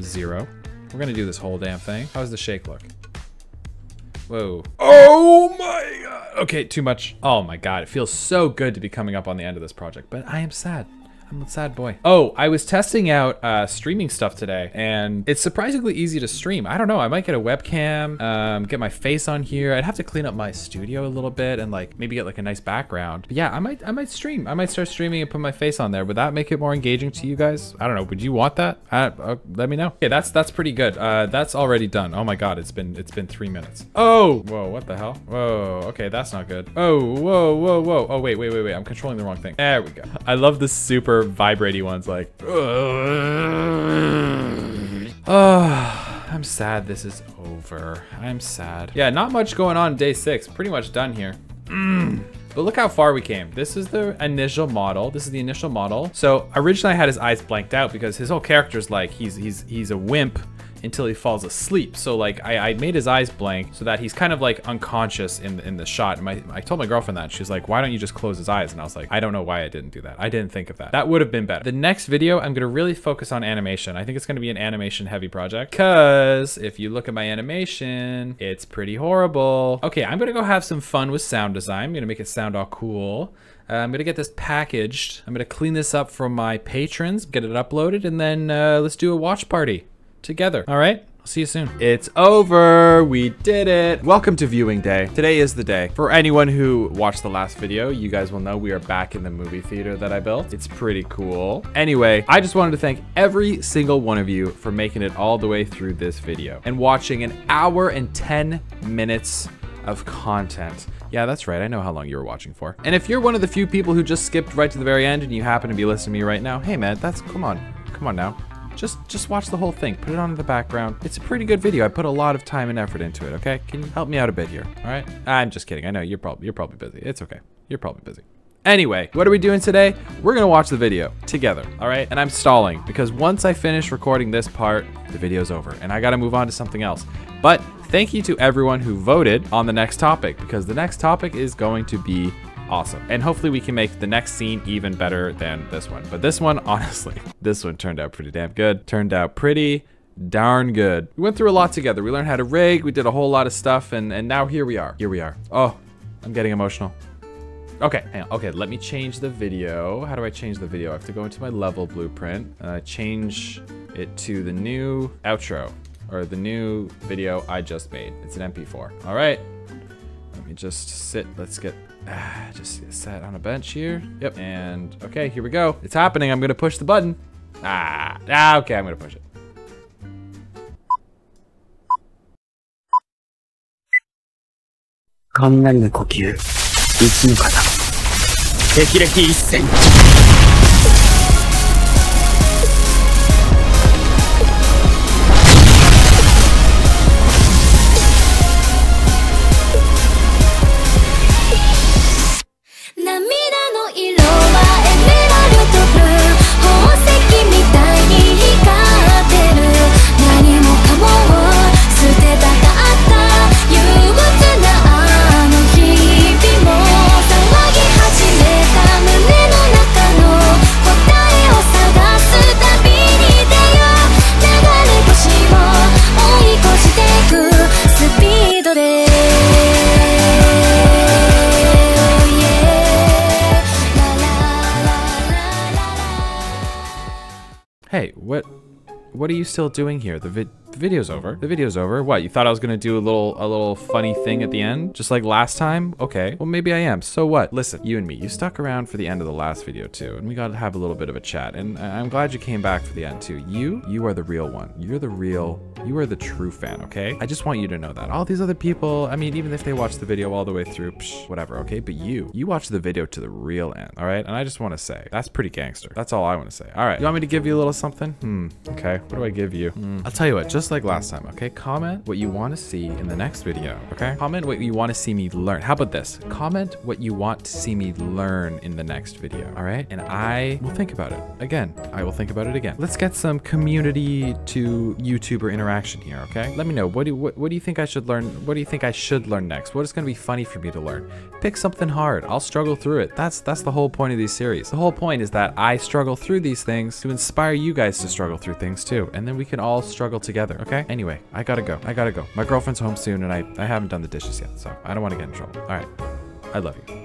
[SPEAKER 1] 0. We're gonna do this whole damn thing. How does the shake look? Whoa. Oh my God. Okay, too much. Oh my God, it feels so good to be coming up on the end of this project, but I am sad. I'm a sad boy. Oh, I was testing out streaming stuff today, and it's surprisingly easy to stream. I don't know, I might get a webcam, get my face on here. I'd have to clean up my studio a little bit and like maybe get like a nice background. But yeah, I might stream. I might start streaming and put my face on there. Would that make it more engaging to you guys? I don't know. Would you want that? Let me know. Okay, that's pretty good. That's already done. Oh my God, it's been 3 minutes. Oh, whoa, what the hell? Whoa, okay, that's not good. Oh, whoa. Oh, wait. I'm controlling the wrong thing. There we go. I love the super vibratey ones, like, oh, I'm sad this is over. I'm sad. Yeah, not much going on day 6. Pretty much done here. But look how far we came. This is the initial model. This is the initial model. So originally I had his eyes blanked out because his whole character's like, he's a wimp until he falls asleep. So like I made his eyes blank so that he's kind of like unconscious in the shot. And I told my girlfriend that. She's like, why don't you just close his eyes? And I was like, I don't know why I didn't do that. I didn't think of that. That would have been better. The next video, I'm gonna really focus on animation. I think it's gonna be an animation heavy project because if you look at my animation, it's pretty horrible. Okay, I'm gonna go have some fun with sound design. I'm gonna make it sound all cool. I'm gonna get this packaged. I'm gonna clean this up for my patrons, get it uploaded, and then let's do a watch party together. All right, I'll see you soon. It's over, we did it. Welcome to viewing day. Today is the day. For anyone who watched the last video, you guys will know we are back in the movie theater that I built. It's pretty cool. Anyway, I just wanted to thank every single one of you for making it all the way through this video and watching an hour and 10 minutes of content. Yeah, that's right. I know how long you were watching for. And if you're one of the few people who just skipped right to the very end and you happen to be listening to me right now, hey man, come on now. Just watch the whole thing. Put it on in the background. It's a pretty good video. I put a lot of time and effort into it, okay? Can you help me out a bit here, all right? I'm just kidding. I know you're probably busy. It's okay. You're probably busy. Anyway, what are we doing today? We're gonna watch the video together, all right? And I'm stalling because once I finish recording this part, the video's over and I gotta move on to something else. But thank you to everyone who voted on the next topic because the next topic is going to be awesome. And hopefully we can make the next scene even better than this one. But this one, honestly, this one turned out pretty damn good. Turned out pretty darn good. We went through a lot together. We learned how to rig, we did a whole lot of stuff, and now here we are. Here we are. Oh, I'm getting emotional. Okay, hang on. Okay, let me change the video. How do I change the video? I have to go into my level blueprint, change it to the new outro, or the new video I just made. It's an MP4. All right, let me just sit. Let's get just sat on a bench here. Yep, and okay, here we go. It's happening. I'm gonna push the button. Okay, I'm gonna push it.
[SPEAKER 2] 雷の呼吸、一の型、霹靂一閃。
[SPEAKER 1] Hey, what are you still doing here? The video's over. The video's over. What, you thought I was gonna do a little funny thing at the end? Just like last time? Okay, well maybe I am. So what? Listen, you and me, you stuck around for the end of the last video too, and we got to have a little bit of a chat, and I'm glad you came back for the end too. You are the real one. You are the true fan, okay? I just want you to know that. All these other people, I mean, even if they watch the video all the way through, whatever, okay? But you watch the video to the real end, all right? And I just want to say, that's pretty gangster. That's all I want to say. All right, you want me to give you a little something? Okay, what do I give you? I'll tell you what, just like last time, okay? Comment what you want to see in the next video, okay? Comment what you want to see me learn. How about this? Comment what you want to see me learn in the next video, all right? And I will think about it again. I will think about it again. Let's get some community to YouTuber interaction here, okay? Let me know, what do you think I should learn? What do you think I should learn next? What is going to be funny for me to learn? Pick something hard. I'll struggle through it. That's the whole point of these series. The whole point is that I struggle through these things to inspire you guys to struggle through things too, and then we can all struggle together, okay? Anyway, I gotta go. My girlfriend's home soon, and I haven't done the dishes yet, so I don't want to get in trouble. All right, I love you.